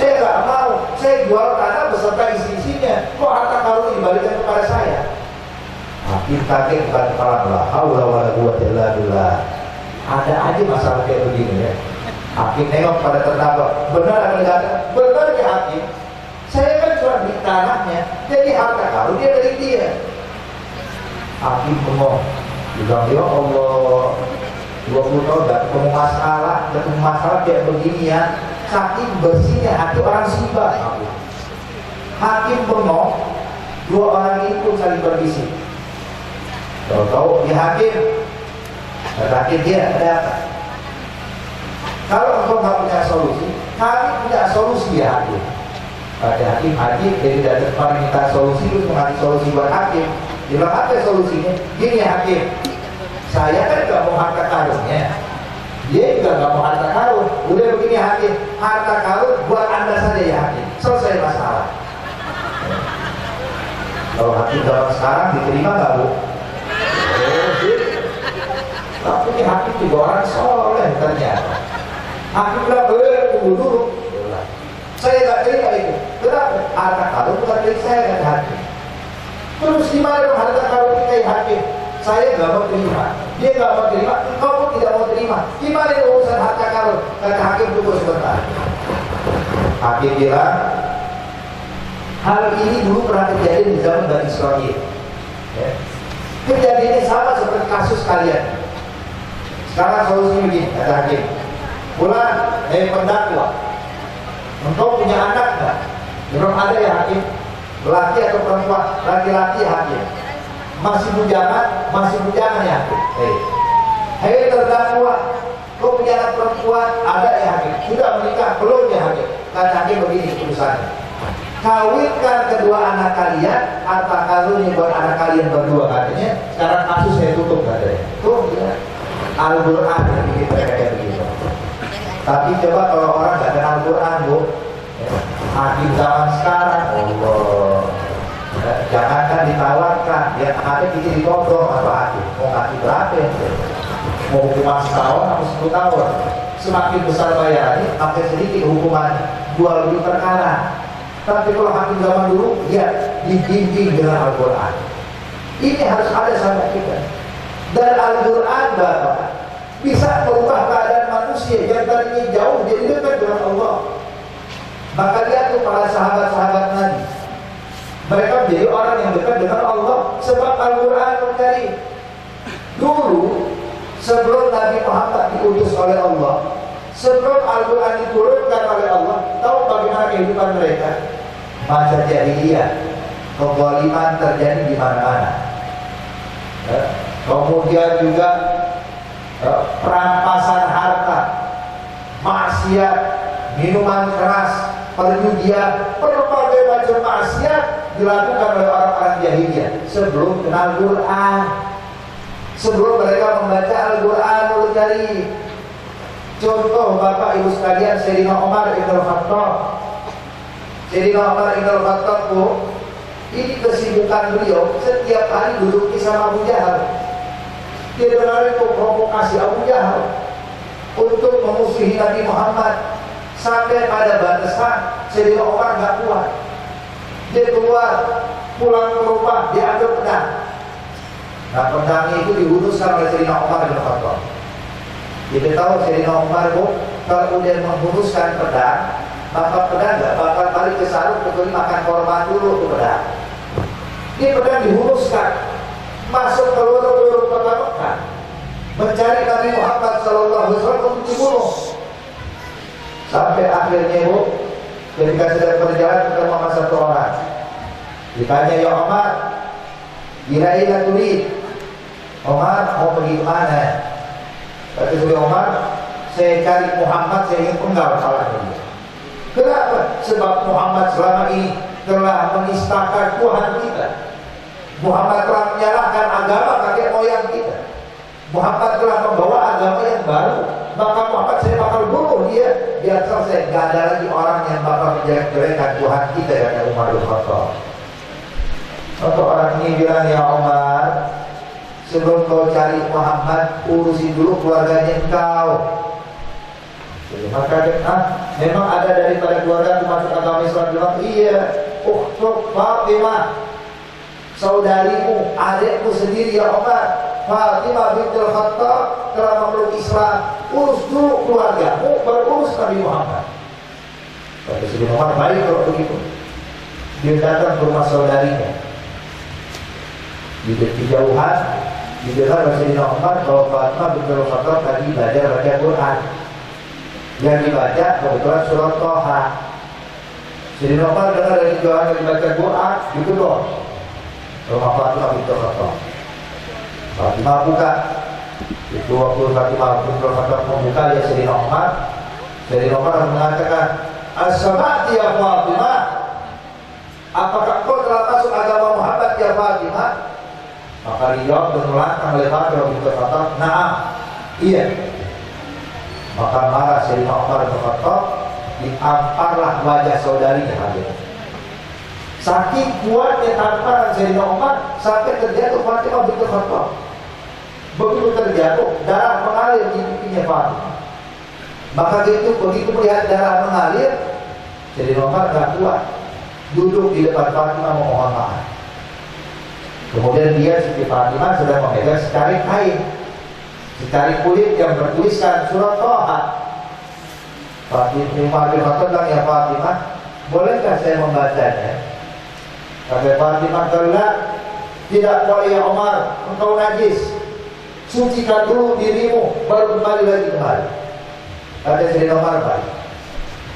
[SPEAKER 1] Saya nggak mau, saya jual tanah beserta isi-isinya. Kok harta karun dibalikan kepada saya? Hakim kaget bukan kepala belah. Haula wala quwwata illa billah. Ada aja masalah kayak begini ya. Hakim nengok pada terdakwa, benar apa enggak? Benar ya hakim. Saya kan cuma beli tanahnya, jadi harta karun dia dari dia. Hakim bengong, bilang ya Allah, 20 tahun gak ketemu masalah kayak begini ya. Saking bersihnya hati orang Sibang. Hakim bengong, 2 orang itu saling berbisik. Tahu-tahu di hakim, kata dia ada apa? Kalau engkau nggak punya solusi, kami punya solusi ya hakim. Pada hakim jadi dari depan minta solusi, terus mengasih solusi buat hakim. Dia bilang apa solusinya? Gini hakim, saya kan nggak mau harta karunnya, dia juga nggak mau harta karun. Udah begini hakim, harta karun buat Anda saja ya hakim. Selesai masalah. Kalau hakim zaman sekarang diterima nggak bu? Tapi ini hakim juga orang soleh ternyata. Hakim bilang tunggu dulu. Saya nggak terima itu. Kenapa? Harta karun bukan milik saya kan hakim. Terus gimana dong harta karun kita ya hakim? Saya nggak mau terima, dia nggak mau terima, engkau pun tidak mau terima. Gimana urusan harta karun? Kata hakim tunggu sebentar. Hakim bilang, hal ini dulu pernah terjadi di zaman Bani Israil. Ya. Kejadiannya sama seperti kasus kalian. Sekarang solusinya begini, kata hakim. Pulang, pendakwa, engkau punya anak nggak? Belum ada ya hakim. Laki atau perempuan? Laki-laki ya hakim. Masih bujangan ya hakim. Hei terdakwa, kau punya anak perempuan? Ada ya hakim. Sudah menikah? Belum ya hakim. Kata hakim begini urusannya. Kawinkan kedua anak kalian, harta karunnya buat anak kalian berdua katanya. Sekarang kasus saya tutup katanya. Tuh ya. Al-Quran yang bikin mereka kayak begitu. Tapi coba kalau orang nggak kenal Al-Quran bu, hakim zaman sekarang, Allah, jangankan ditawarkan, yang ada kita ditodong atau hakim, mau kasih berapa ya? mau hukuman setahun atau 10 tahun. Semakin besar bayarannya, makin sedikit hukuman, jual beli perkara. Tapi kalau hakim zaman dulu, dia dibimbing dengan Al-Quran. Ini harus ada sama kita. Dan Al-Quran Bapak bisa merubah keadaan manusia yang tadinya jauh jadi dekat dengan Allah. Maka lihat tuh para sahabat-sahabat Nabi, mereka menjadi orang yang dekat dengan Allah sebab Al-Quran Karim. Dulu sebelum Nabi Muhammad diutus oleh Allah, sebelum Al-Quran diturunkan oleh Allah, tahu bagaimana kehidupan mereka? Masa jahiliyah, kezaliman terjadi di mana-mana. Kemudian juga perampasan harta, maksiat, minuman keras, perjudian, berbagai macam maksiat dilakukan oleh orang-orang jahiliyah sebelum kenal Quran, sebelum mereka membaca Al-Quranul Karim. Contoh Bapak Ibu sekalian, Sayyidina Umar Ibn Khattab. Sayyidina Umar Ibn Khattab tuh, ini kesibukan beliau setiap hari duduk sama Abu Jahal. Dia berlari untuk provokasi Abu Jahal untuk memusuhi Nabi Muhammad. Sampai pada batasan Sayyidina Umar nggak kuat. Dia keluar, pulang ke rumah, dia ambil pedang. Nah, pedangnya itu dihunuskan oleh Sayyidina Umar bin Khattab. Kita tahu Sayyidina Umar bu, kalau dia menghunuskan pedang, maka pedang nggak bakal balik ke sarung kecuali makan korban dulu tuh pedang. Ini pedang dihunuskan, masuk ke lorong-lorong kota Mekah, mencari Nabi Muhammad SAW untuk dibunuh. Sampai akhirnya bu, ketika sedang berjalan ketemu sama satu orang, ditanya, ya Umar, ila turid, Umar mau pergi kemana? Kata Sayyidina Umar, saya cari Muhammad, saya ingin penggal kepalanya dia. Kenapa? Sebab Muhammad selama ini telah menistakan Tuhan kita. Muhammad telah menyalahkan agama kakek moyang kita. Muhammad telah membawa agama yang baru. Maka Muhammad saya bakal bunuh dia. Biar selesai, gak ada lagi orang yang bakal menjelek-jelekan Tuhan kita, kata Umar bin Khattab. Untuk orang ini bilang, ya Umar, sebelum kau cari Muhammad, urusin dulu keluarganya engkau. Jadi maka memang ada daripada keluarga masuk agama Islam. Bilang, iya, ukhtuk Fatimah, saudarimu, adikmu sendiri ya Umar, Fatimah bintul Khattab telah memeluk Islam. Urus dulu keluargamu, baru urus Nabi Muhammad. Kata Sayyidina Umar, baik kalau begitu. Dia datang ke rumah saudarinya. Di kejauhan didengar oleh Sayyidina Umar bahwa Fatimah bintul Khattab tadi baca Quran. Yang dibaca kebetulan surat Toha. Sayyidina Umar dengar dari kejauhan yang dibaca Quran, gitu dong. Rumah Fatimah bintul Khattab. Fatimah buka. Itu waktu Fatimah bintul Khattab membuka, ya Sayyidina Umar. Sayyidina Umar mengatakan, as-sama'ti ya Fatimah, apakah kau telah masuk agama Muhammad ya Fatimah? Maka dijawab dengan lantang oleh Fatimah bintul Khattab, na'am, iya. Maka marah Sayyidina Umar bin Khattab, diamparlah wajah saudarinya hadir. Saking kuatnya tamparan Sayyidina Umar sampai terjatuh Fatimah bintul Khattab. Begitu terjatuh, darah mengalir di pipinya Fatimah. Maka begitu melihat darah mengalir, Sayyidina Umar tak kuat, duduk di depan Fatimah memohon maaf. Kemudian dia, Siti Fatimah, sedang memegang secari kain, secari kulit yang bertuliskan surat Toha. Fatimah bin Khattab bilang, ya Fatimah, bolehkah saya membacanya? Kata Fatimah, tidak boleh ya Umar, engkau najis. Sucikan dulu dirimu, baru kembali lagi kemari. Kata Sayyidina Umar, baik.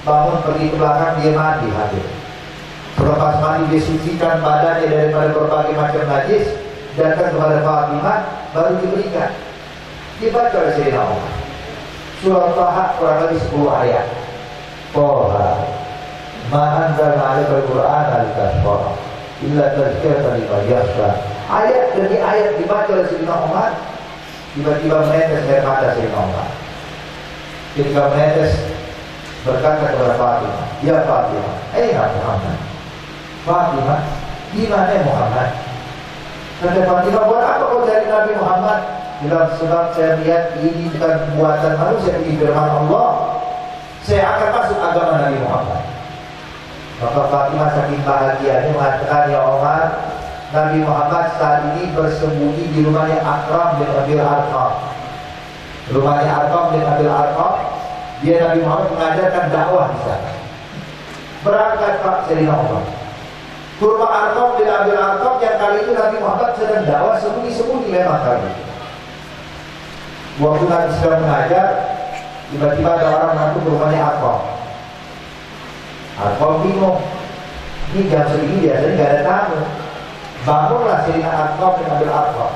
[SPEAKER 1] Bangun pergi ke belakang, dia mandi hadir. Selepas mandi dia sucikan badannya daripada berbagai macam najis, datang kepada Fatimah, baru diberikan. Dibaca oleh Sayyidina Umar. Surah Taha kurang lebih 10 ayat. Toha, ma anzalna 'alaikal Qur'ana litashqa illa tadhkiratan liman yakhsha. Ayat demi ayat dibaca oleh Sayyidina Umar. Tiba-tiba menetes air mata Sayyidina Umar. Ketika menetes, berkata kepada Fatimah, ya Fatimah, Muhammad. Fatimah, di mana Muhammad? Kata Fatimah, buat apa kau cari Nabi Muhammad? bilang sebab saya lihat ini bukan buatan manusia, ini firman Allah, saya akan masuk agama Nabi Muhammad. Maka Fatimah saking bahagianya mengatakan, ya Umar, Nabi Muhammad saat ini bersembunyi di rumahnya Akram bin Abil Arqam. Rumahnya Arqam bin Abil Arqam, dia Nabi Muhammad mengajarkan dakwah di sana. Berangkat Pak Sayyidina Umar ke rumah Arqam bin Abil Arqam, yang kali itu Nabi Muhammad sedang dakwah sembunyi-sembunyi memang kali. Waktu Nabi sedang mengajar, tiba-tiba ada orang masuk ke rumahnya Arqam. Arqam bingung, ini jam segini biasanya gak ada tamu. Bangunlah Sayyidina Arqam bin Abil Arqam,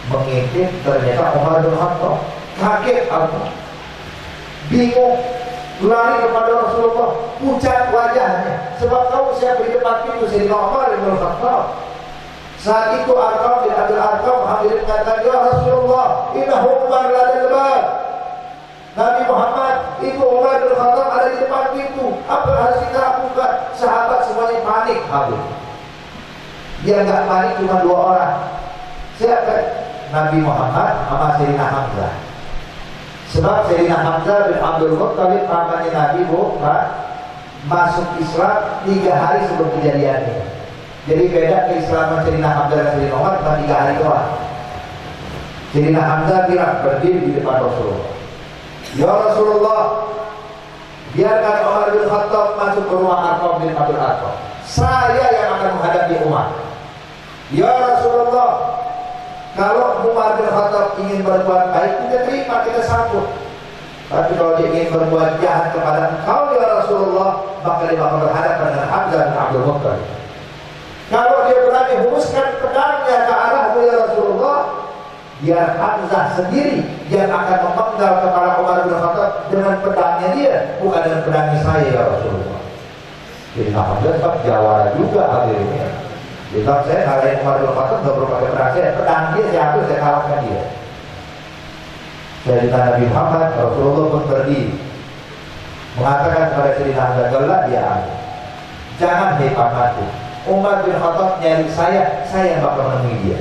[SPEAKER 1] mengintip, ternyata Umar bin Khattab. Kaget Arqam, bingung, lari kepada Rasulullah, pucat wajahnya, sebab tahu siapa di depan pintu, Sayyidina Umar bin Khattab. Saat itu Arqam bin Abil Arqam hadir mengatakan, ya Rasulullah, innahu Umar ladal bab. Nabi Muhammad, itu Umar bin Khattab ada di depan pintu, apa yang harus kita lakukan? Sahabat semuanya panik habis. Dia nggak panik cuma dua orang. Siapa? Nabi Muhammad sama Sayyidina Hamzah. Sebab Sayyidina Hamzah bin Abdul Muttalib pamannya Nabi masuk Islam 3 hari sebelum kejadiannya. Jadi beda keislaman Sayyidina Hamzah dan Sayyidina Umar cuma 3 hari doang. Sayyidina Hamzah bilang berdiri di depan Rasulullah, ya Rasulullah, biarkan Umar bin Khattab masuk ke rumah Arqam bin Abil Arqam. Saya yang akan menghadapi Umar. Ya Rasulullah, kalau Umar bin Khattab ingin berbuat baik, kita terima, kita sambut. Tapi kalau dia ingin berbuat jahat kepada engkau ya Rasulullah, maka dia bakal berhadapan dengan Hamzah bin Abdul Muttalib. Kalau dia berani hembuskan pedangnya ke arahmu ya Rasulullah, biar Hamzah sendiri yang akan memenggal kepala Umar bin Khattab dengan pedangnya dia, bukan dengan pedangnya saya ya Rasulullah. Jadi Hamzah sebab jawara juga akhirnya. Dia bilang, saya ngalahin Umar bin Khattab gak perlu pakai pedang saya, pedang dia saya ambil, saya kalahkan dia. Sayyidina Nabi Muhammad, Rasulullah pun berdiri mengatakan kepada Sayyidina Hamzah, gelak dia ambil. Jangan hebatku, Umar bin Khattab nyari saya bakal menemui dia.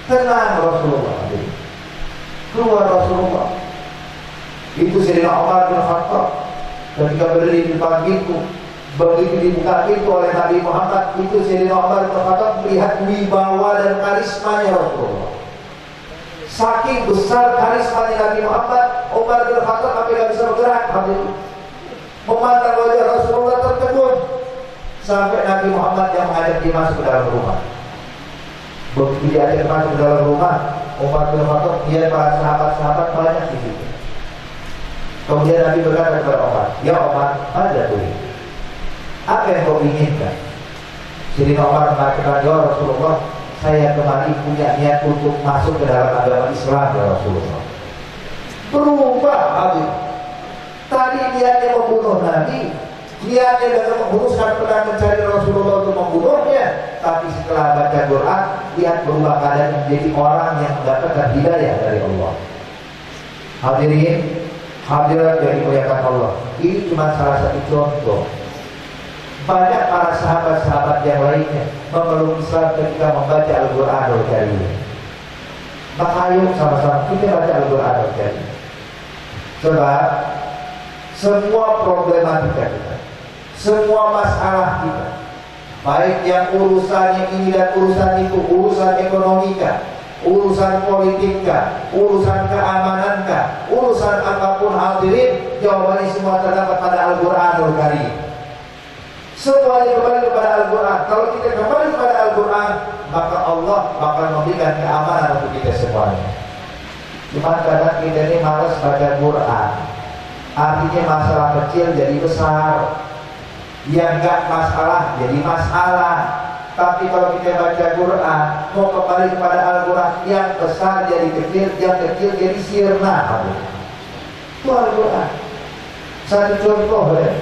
[SPEAKER 1] Tenang Rasulullah. Keluar Rasulullah. Itu Sayyidina Umar bin Khattab ketika berdiri di depan pintu, begitu dibuka pintu oleh Nabi Muhammad, itu Sayyidina Umar bin Khattab melihat wibawa dan karismanya Rasulullah. Saking besar karismanya Nabi Muhammad, Umar bin Khattab sampai gak bisa bergerak. Memandang wajah Rasulullah tertegun, sampai Nabi Muhammad yang mengajak dia masuk ke dalam rumah. Begitu diajak masuk ke dalam rumah, Umar bin Khattab dia para sahabat-sahabat banyak di situ. Kemudian Nabi berkata kepada Umar, ya Umar, ada tuh, apa yang kau inginkan? Sayyidina Umar mengatakan, ya Rasulullah, saya kemarin punya niat untuk masuk ke dalam agama Islam ya Rasulullah. Berubah habis. Tadi niatnya membunuh Nabi, niatnya dengan menghunuskan pedang mencari Rasulullah untuk membunuhnya, tapi setelah baca Quran, lihat berubah keadaan menjadi orang yang mendapatkan hidayah dari Allah. Hadirin, hadirat yang dimuliakan Allah, ini cuma salah satu contoh. Banyak para sahabat-sahabat yang lainnya memeluk Islam ketika membaca Al-Quranul Karim. Maka ayo sama-sama kita baca Al-Quranul Karim. Sebab semua problematika kita, semua masalah kita, baik yang urusannya ini dan urusan itu, urusan ekonomika, urusan politika, urusan keamanankah, urusan apapun, hadirin, jawabannya semua terdapat pada Al-Quranul Karim. Semuanya kembali kepada Al-Quran. Kalau kita kembali kepada Al-Quran, maka Allah bakal memberikan keamanan untuk kita semuanya. Cuma kadang kita ini malas baca Quran. Artinya masalah kecil jadi besar, yang enggak masalah jadi masalah. Tapi kalau kita baca Quran, mau kembali kepada Al-Quran, yang besar jadi kecil, yang kecil jadi sirna. Itu Al-Quran. Satu contoh ya.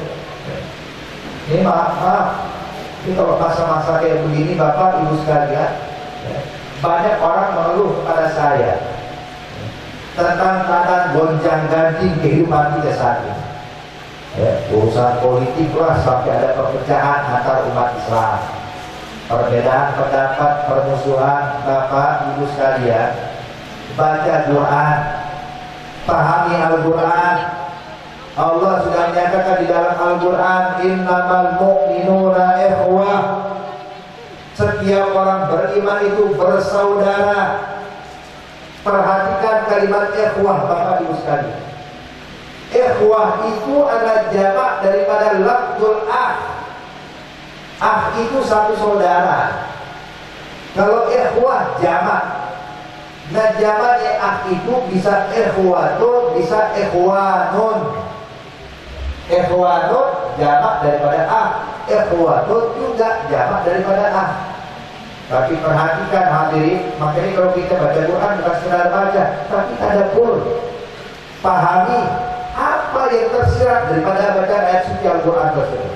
[SPEAKER 1] Ini maaf, ini kalau masa-masa kayak begini, Bapak Ibu sekalian, banyak orang mengeluh kepada saya tentang keadaan gonjang-ganjing kehidupan kita saat ini. Urusan politik lah, sampai ada perpecahan antar umat Islam, perbedaan pendapat, permusuhan. Bapak Ibu sekalian, baca Quran, pahami Al-Quran. Allah sudah menyatakan di dalam Al-Quran, innamal mu'minuna ikhwah. Setiap orang beriman itu bersaudara. Perhatikan kalimat ikhwah Bapak Ibu sekalian. Ikhwah itu adalah jamak daripada lafzul akh. Akh itu satu saudara. Kalau ikhwah jamak. Nah jamaknya akh itu bisa ikhwatun, bisa ikhwanun. Ikhwanun jamak daripada akh, ikhwatun juga jamak daripada akh. Tapi perhatikan hadirin, makanya kalau kita baca Quran bukan sekedar baca, tapi tadabbur, pahami apa yang tersirat daripada bacaan ayat suci Al-Quran tersebut.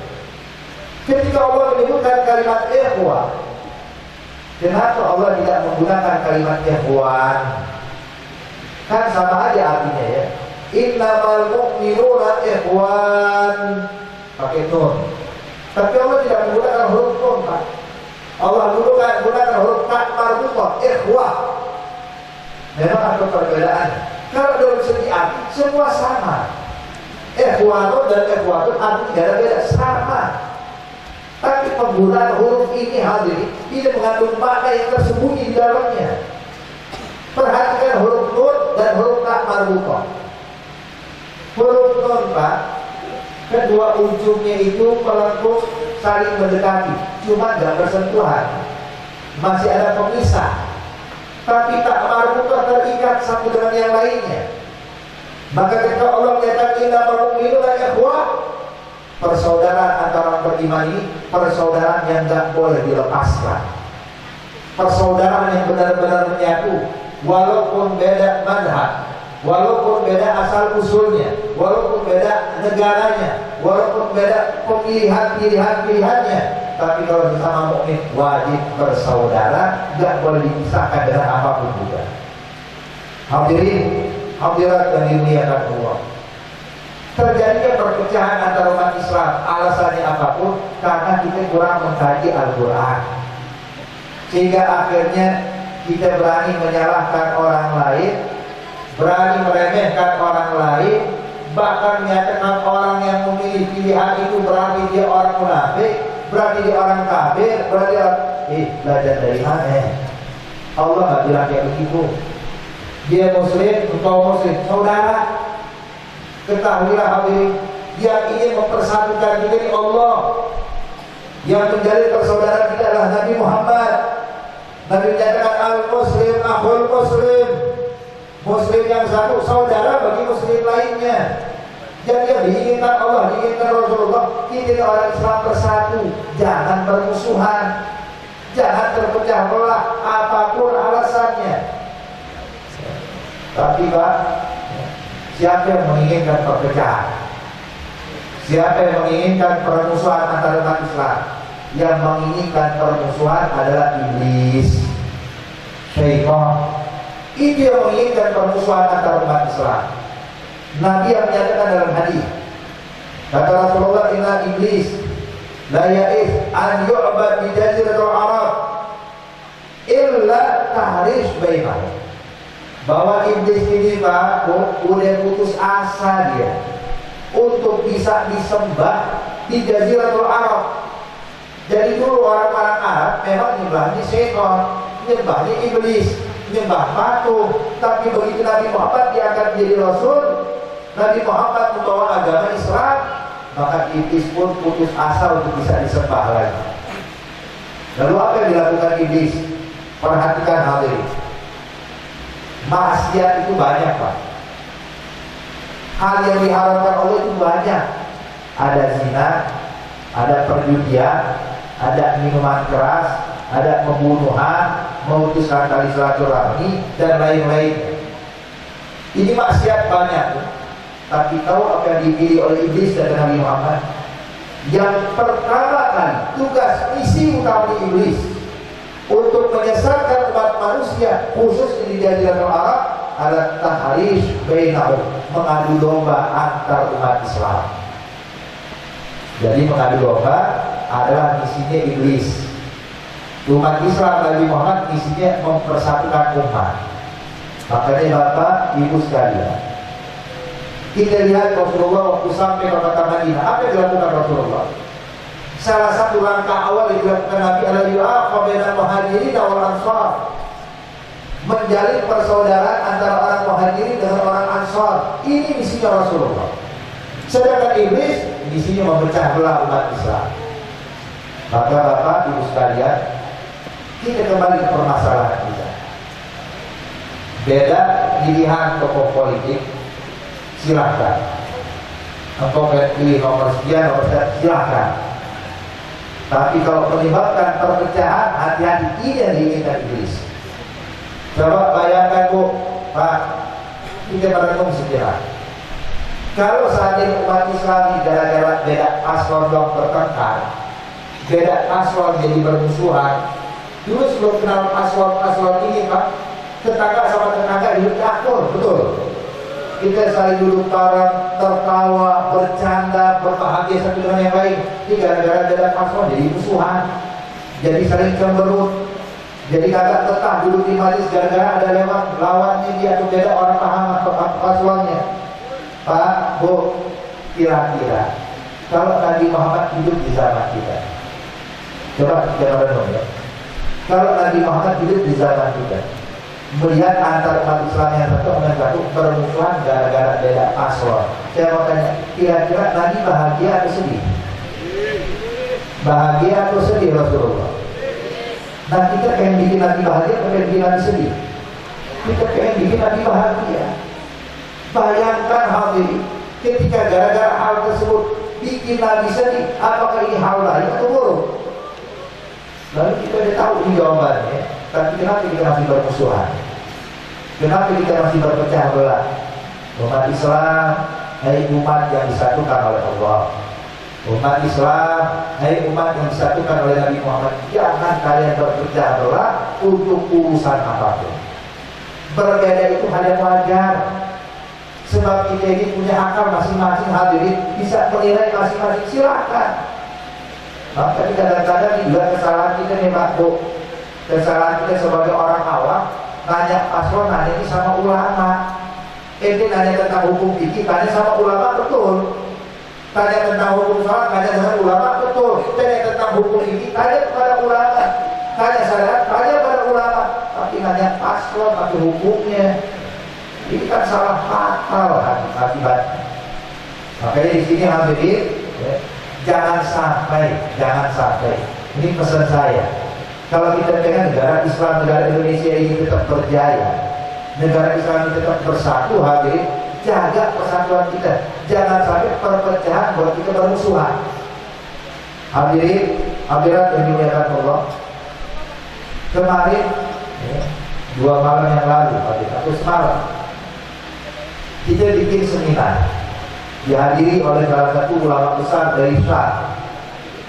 [SPEAKER 1] Ketika Allah menyebutkan kalimat ikhwah, kenapa Allah tidak menggunakan kalimat ikhwan? Kan sama aja artinya ya. Innamal mu'minuna ikhwan, pakai nun. Tapi Allah tidak menggunakan huruf nun, Pak. Allah menggunakan huruf ta marbutah, ikhwah. Memang ada perbedaan. Kalau dalam segi arti semua sama. Ikhwanun dan ikhwatun arti tidak ada beda, sama. Tapi penggunaan huruf ini hadirin tidak mengandung makna yang tersembunyi di dalamnya. Perhatikan huruf nun dan huruf ta marbutah. Huruf nun, Pak, kedua ujungnya itu melengkung saling mendekati, cuma nggak bersentuhan, masih ada pemisah. Tapi tak marbutah terikat satu dengan yang lainnya. Maka ketika Allah menyatakan innamal mu'minuna ikhwah, persaudaraan antara orang beriman ini persaudaraan yang nggak boleh dilepaskan. Persaudaraan yang benar-benar menyatu, walaupun beda madhab, walaupun beda asal usulnya, walaupun beda negaranya, walaupun beda pilihannya, tapi kalau bersama mukmin wajib bersaudara, nggak boleh dipisahkan dengan apapun juga. Hadirin, hadirat yang dimuliakan Allah. Terjadinya perpecahan antara umat Islam, alasannya apapun, karena kita kurang mengkaji Al-Quran. Sehingga akhirnya kita berani menyalahkan orang lain, berani meremehkan orang lain, bahkan menyatakan orang yang memilih pilihan itu berarti dia orang munafik, berarti dia orang kafir, berarti dia belajar dari mana? Allah nggak bilang kayak begitu. Dia muslim, engkau muslim, saudara. Ketahuilah hadirin, yang ingin mempersatukan kita ini Allah. Yang menjadi persaudaraan kita adalah Nabi Muhammad. Nabi menyatakan al-muslim akhul muslim. Muslim yang satu saudara bagi muslim lainnya. Jadi yang diinginkan Allah, diinginkan Rasulullah, kita orang Islam bersatu, jangan bermusuhan, jangan terpecah belah apapun alasannya. Tapi Pak, siapa yang menginginkan perpecahan? Siapa yang menginginkan permusuhan antara umat Islam? Yang menginginkan permusuhan adalah iblis, syaitan. Itu yang menginginkan permusuhan antara umat Islam. Nabi yang menyatakan dalam hadis, kata Rasulullah, inna iblis la ya'is an yu'bad bi jaziratul Arab illa tahrish bainahum. Bahwa iblis ini Pak, udah putus asa dia untuk bisa disembah di Jaziratul Arab. Jadi dulu orang-orang Arab memang nyembahnya setan, nyembahnya iblis, nyembah patung. Tapi begitu Nabi Muhammad diangkat menjadi Rasul, Nabi Muhammad membawa agama Islam, maka iblis pun putus asa untuk bisa disembah lagi. Lalu apa yang dilakukan iblis? Perhatikan hadirin. Maksiat itu banyak Pak. Hal yang diharamkan Allah itu banyak. Ada zina, ada perjudian, ada minuman keras, ada pembunuhan, memutuskan tali silaturahmi dan lain-lain. Ini maksiat banyak. Tapi tahu apa yang dipilih oleh iblis dan Nabi Muhammad? Yang pertama kali tugas misi utama iblis untuk menyesatkan umat manusia khusus di Jaziratul Arab adalah tahrish bainahum, mengadu domba antar umat Islam. Jadi mengadu domba adalah misinya iblis. Umat Islam Nabi Muhammad misinya mempersatukan umat. Makanya Bapak, Ibu sekalian, kita lihat Rasulullah waktu sampai ke kota Madinah, apa yang dilakukan Rasulullah? Salah satu langkah awal yang dilakukan Nabi adalah yu'aqa bainal muhajirin wal ansar, menjalin persaudaraan antara orang muhajirin dengan orang ansar. Ini misinya Rasulullah. Sedangkan iblis misinya memecah belah umat Islam. Maka Bapak, Ibu sekalian, kita kembali ke permasalahan kita. Beda pilihan tokoh politik, silahkan. Engkau pilih nomor sekian, nomor sekian, silahkan. Tapi kalau menyebabkan perpecahan, hati-hati, ini yang diinginkan iblis. Coba bayangkan Bu, Pak, kita merenung sejarah. Kalau saat ini umat Islam gara-gara beda paslon dong bertengkar, beda paslon jadi bermusuhan. Dulu sebelum kenal paslon ini Pak, tetangga sama tetangga hidup akur, betul. Kita saling duduk bareng, tertawa, bercanda, berbahagia satu dengan yang lain. Ini gara-gara beda paslon jadi musuhan, jadi saling cemberut, jadi kagak betah duduk di majelis gara-gara ada lewat lawannya dia atau beda orang paham atau paslonnya. Pak, Bu, kira-kira kalau Nabi Muhammad hidup di zaman kita, coba kita renung ya. Kalau Nabi Muhammad hidup di zaman kita, melihat antar umat Islam yang satu dengan satu bermusuhan gara-gara beda paslon, saya mau tanya, kira-kira Nabi bahagia atau sedih? Bahagia atau sedih Rasulullah? Nah, kita pengen bikin Nabi bahagia atau pengen bikin Nabi sedih? Kita pengen bikin Nabi bahagia. Bayangkan hal ini, ketika gara-gara hal tersebut bikin Nabi sedih, apakah ini hal baik atau buruk? Lalu kita sudah tahu ini jawabannya. Tapi kenapa kita masih bermusuhan? Kenapa kita masih berpecah belah? Umat Islam, hai umat yang disatukan oleh Allah. Umat Islam, hai umat yang disatukan oleh Nabi Muhammad, jangan kalian berpecah belah untuk urusan apapun. Berbeda itu hal yang wajar. Sebab kita ini punya akal masing-masing, hadirin bisa menilai masing-masing, silakan. Maka kadang-kadang juga kesalahan kita nih Pak Bu, kesalahan kita sebagai orang awam, nanya paslon, nanya ini sama ulama. Ini nanya tentang hukum fikih, tanya sama ulama, betul. Tanya tentang hukum sholat, tanya dengan ulama, betul. Tanya tentang hukum ini, tanya kepada ulama. Tanya syariat, tanya kepada ulama. Tapi nanya paslon atau hukumnya, ini kan salah fatal akibatnya. Makanya di sini hadirin, ya, jangan sampai. Ini pesan saya. Kalau kita pengen negara Islam, negara Indonesia ini tetap berjaya, negara Islam ini tetap bersatu, hadirin, jaga persatuan kita. Jangan sampai perpecahan buat kita bermusuhan. Hadirin, hadirat yang dimuliakan Allah. Kemarin, ya, 2 malam yang lalu, atau semalam, kita bikin seminar dihadiri oleh salah satu ulama besar dari Syam,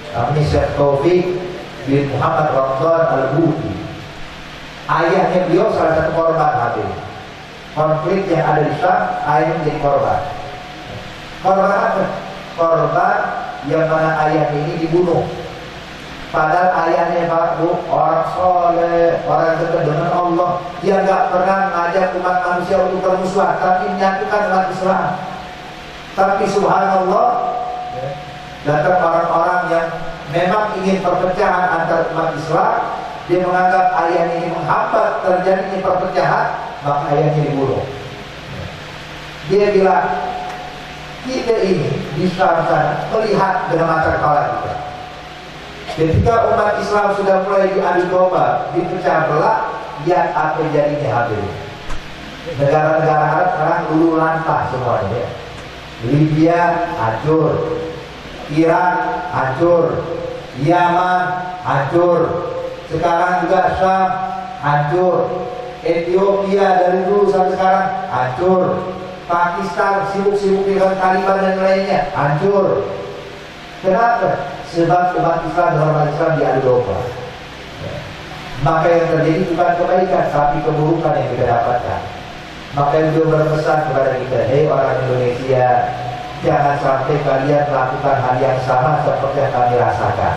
[SPEAKER 1] namanya Syekh Taufik bin Muhammad Ramdan Al-Hudi. Ayahnya beliau salah satu korban hadir konflik yang ada di Syam. Ayahnya menjadi korban. Korban apa? Korban yang mana ayahnya ini dibunuh. Padahal ayahnya Pak Bu, orang soleh, orang dekat dengan Allah, dia nggak pernah mengajak umat manusia untuk bermusuhan, tapi menyatukan umat Islam. Tapi subhanallah, datang orang-orang yang memang ingin perpecahan antar umat Islam. Dia menganggap ayahnya ini menghambat terjadinya perpecahan, maka ayahnya dibunuh. Dia bilang, kita ini di sana melihat dengan mata kepala kita. Ketika umat Islam sudah mulai diadu domba, dipecah belah, lihat apa jadinya hadirin. Negara-negara Arab sekarang luluh lantah semuanya. Libya hancur, Irak hancur, Yaman hancur, sekarang juga Syam hancur, Ethiopia dari dulu sampai sekarang hancur, Pakistan sibuk-sibuk dengan Taliban dan lainnya hancur. Kenapa? Sebab umat Islam dan umat Islam diadu domba. Maka yang terjadi bukan kebaikan, tapi keburukan yang kita dapatkan. Maka yang beliau berpesan kepada kita, hei orang Indonesia, jangan sampai kalian melakukan hal yang sama seperti yang kami rasakan.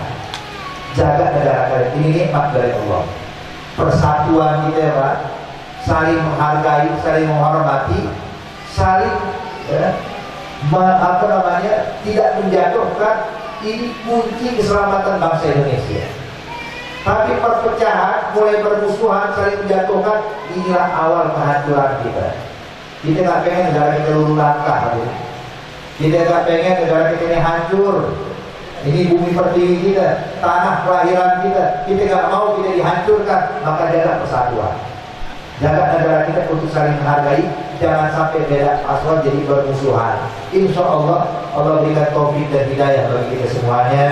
[SPEAKER 1] Jaga negara kalian, ini nikmat dari Allah. Persatuan kita Pak, saling menghargai, saling menghormati, saling tidak menjatuhkan. Ini kunci keselamatan bangsa Indonesia. Tapi perpecahan, mulai bermusuhan, saling menjatuhkan, inilah awal kehancuran kita. Kita nggak pengen negara kita luluh langkah, kita nggak pengen negara kita ini hancur. Ini bumi pertiwi kita, tanah kelahiran kita nggak mau kita dihancurkan. Maka jaga persatuan, jaga negara kita untuk saling menghargai. Jangan sampai beda paslon jadi bermusuhan. Insya Allah Allah berikan taufik dan hidayah bagi kita semuanya,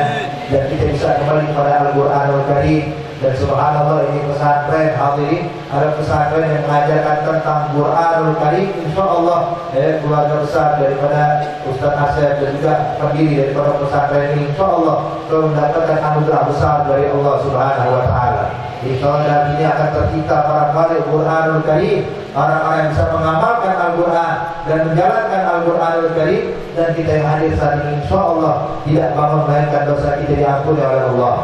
[SPEAKER 1] dan kita bisa kembali kepada Al-Quranul Karim. Dan subhanallah, ini pesantren hadirin, ada pesantren yang mengajarkan tentang Quranul Karim. Insya Allah keluarga besar daripada Ustaz Asep dan juga pendiri daripada pesantren ini, insya Allah telah mendapatkan anugerah besar dari Allah Subhanahu Wa Taala. Insya Allah dalam ini akan tercipta para qari Quranul Karim, orang-orang yang bisa mengamalkan Al-Quran dan menjalankan Al-Quranul Karim. Dan kita yang hadir saat ini insya Allah tidak bangun melainkan dosa kita diampuni oleh Allah,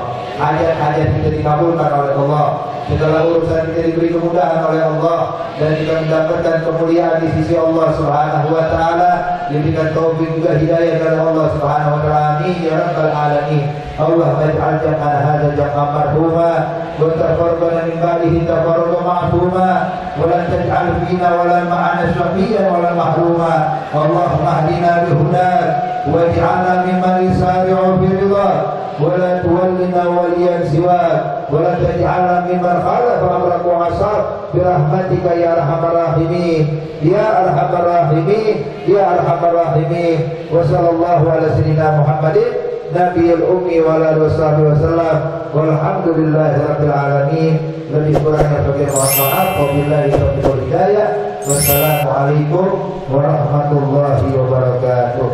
[SPEAKER 1] hajat-hajat kita dikabulkan oleh Allah, segala urusan kita diberi kemudahan oleh Allah, dan kita mendapatkan kemuliaan di sisi Allah Subhanahu Wa Taala, diberikan taufik juga hidayah dari Allah Subhanahu Wa Taala. Amin ya rabbal alamin. Allah maj'al jam'an hadza jam'an marhuma wa tafarraqna min ba'dihi tafarruqan ma'suma wa la taj'al fina wa la ma'ana shaqiyan wa la mahruma. Allahumma hdina bihudak waj'alna mimman yusari'u fi ridhak wa la tuwallina waliyan siwak wa la taj'alna mimman khalafa amrak wa 'asab bi rahmatika ya arhamar rahimin ya arhamar rahimin ya arhamar rahimin. Wa sallallahu ala sayyidina Muhammadin Nabiyul Ummi wa ala alihi wasallam walhamdulillahi rabbil alamin. Lebih kurangnya bagi mohon maaf. Wabillahi taufiq wal hidayah. Wassalamualaikum warahmatullahi wabarakatuh.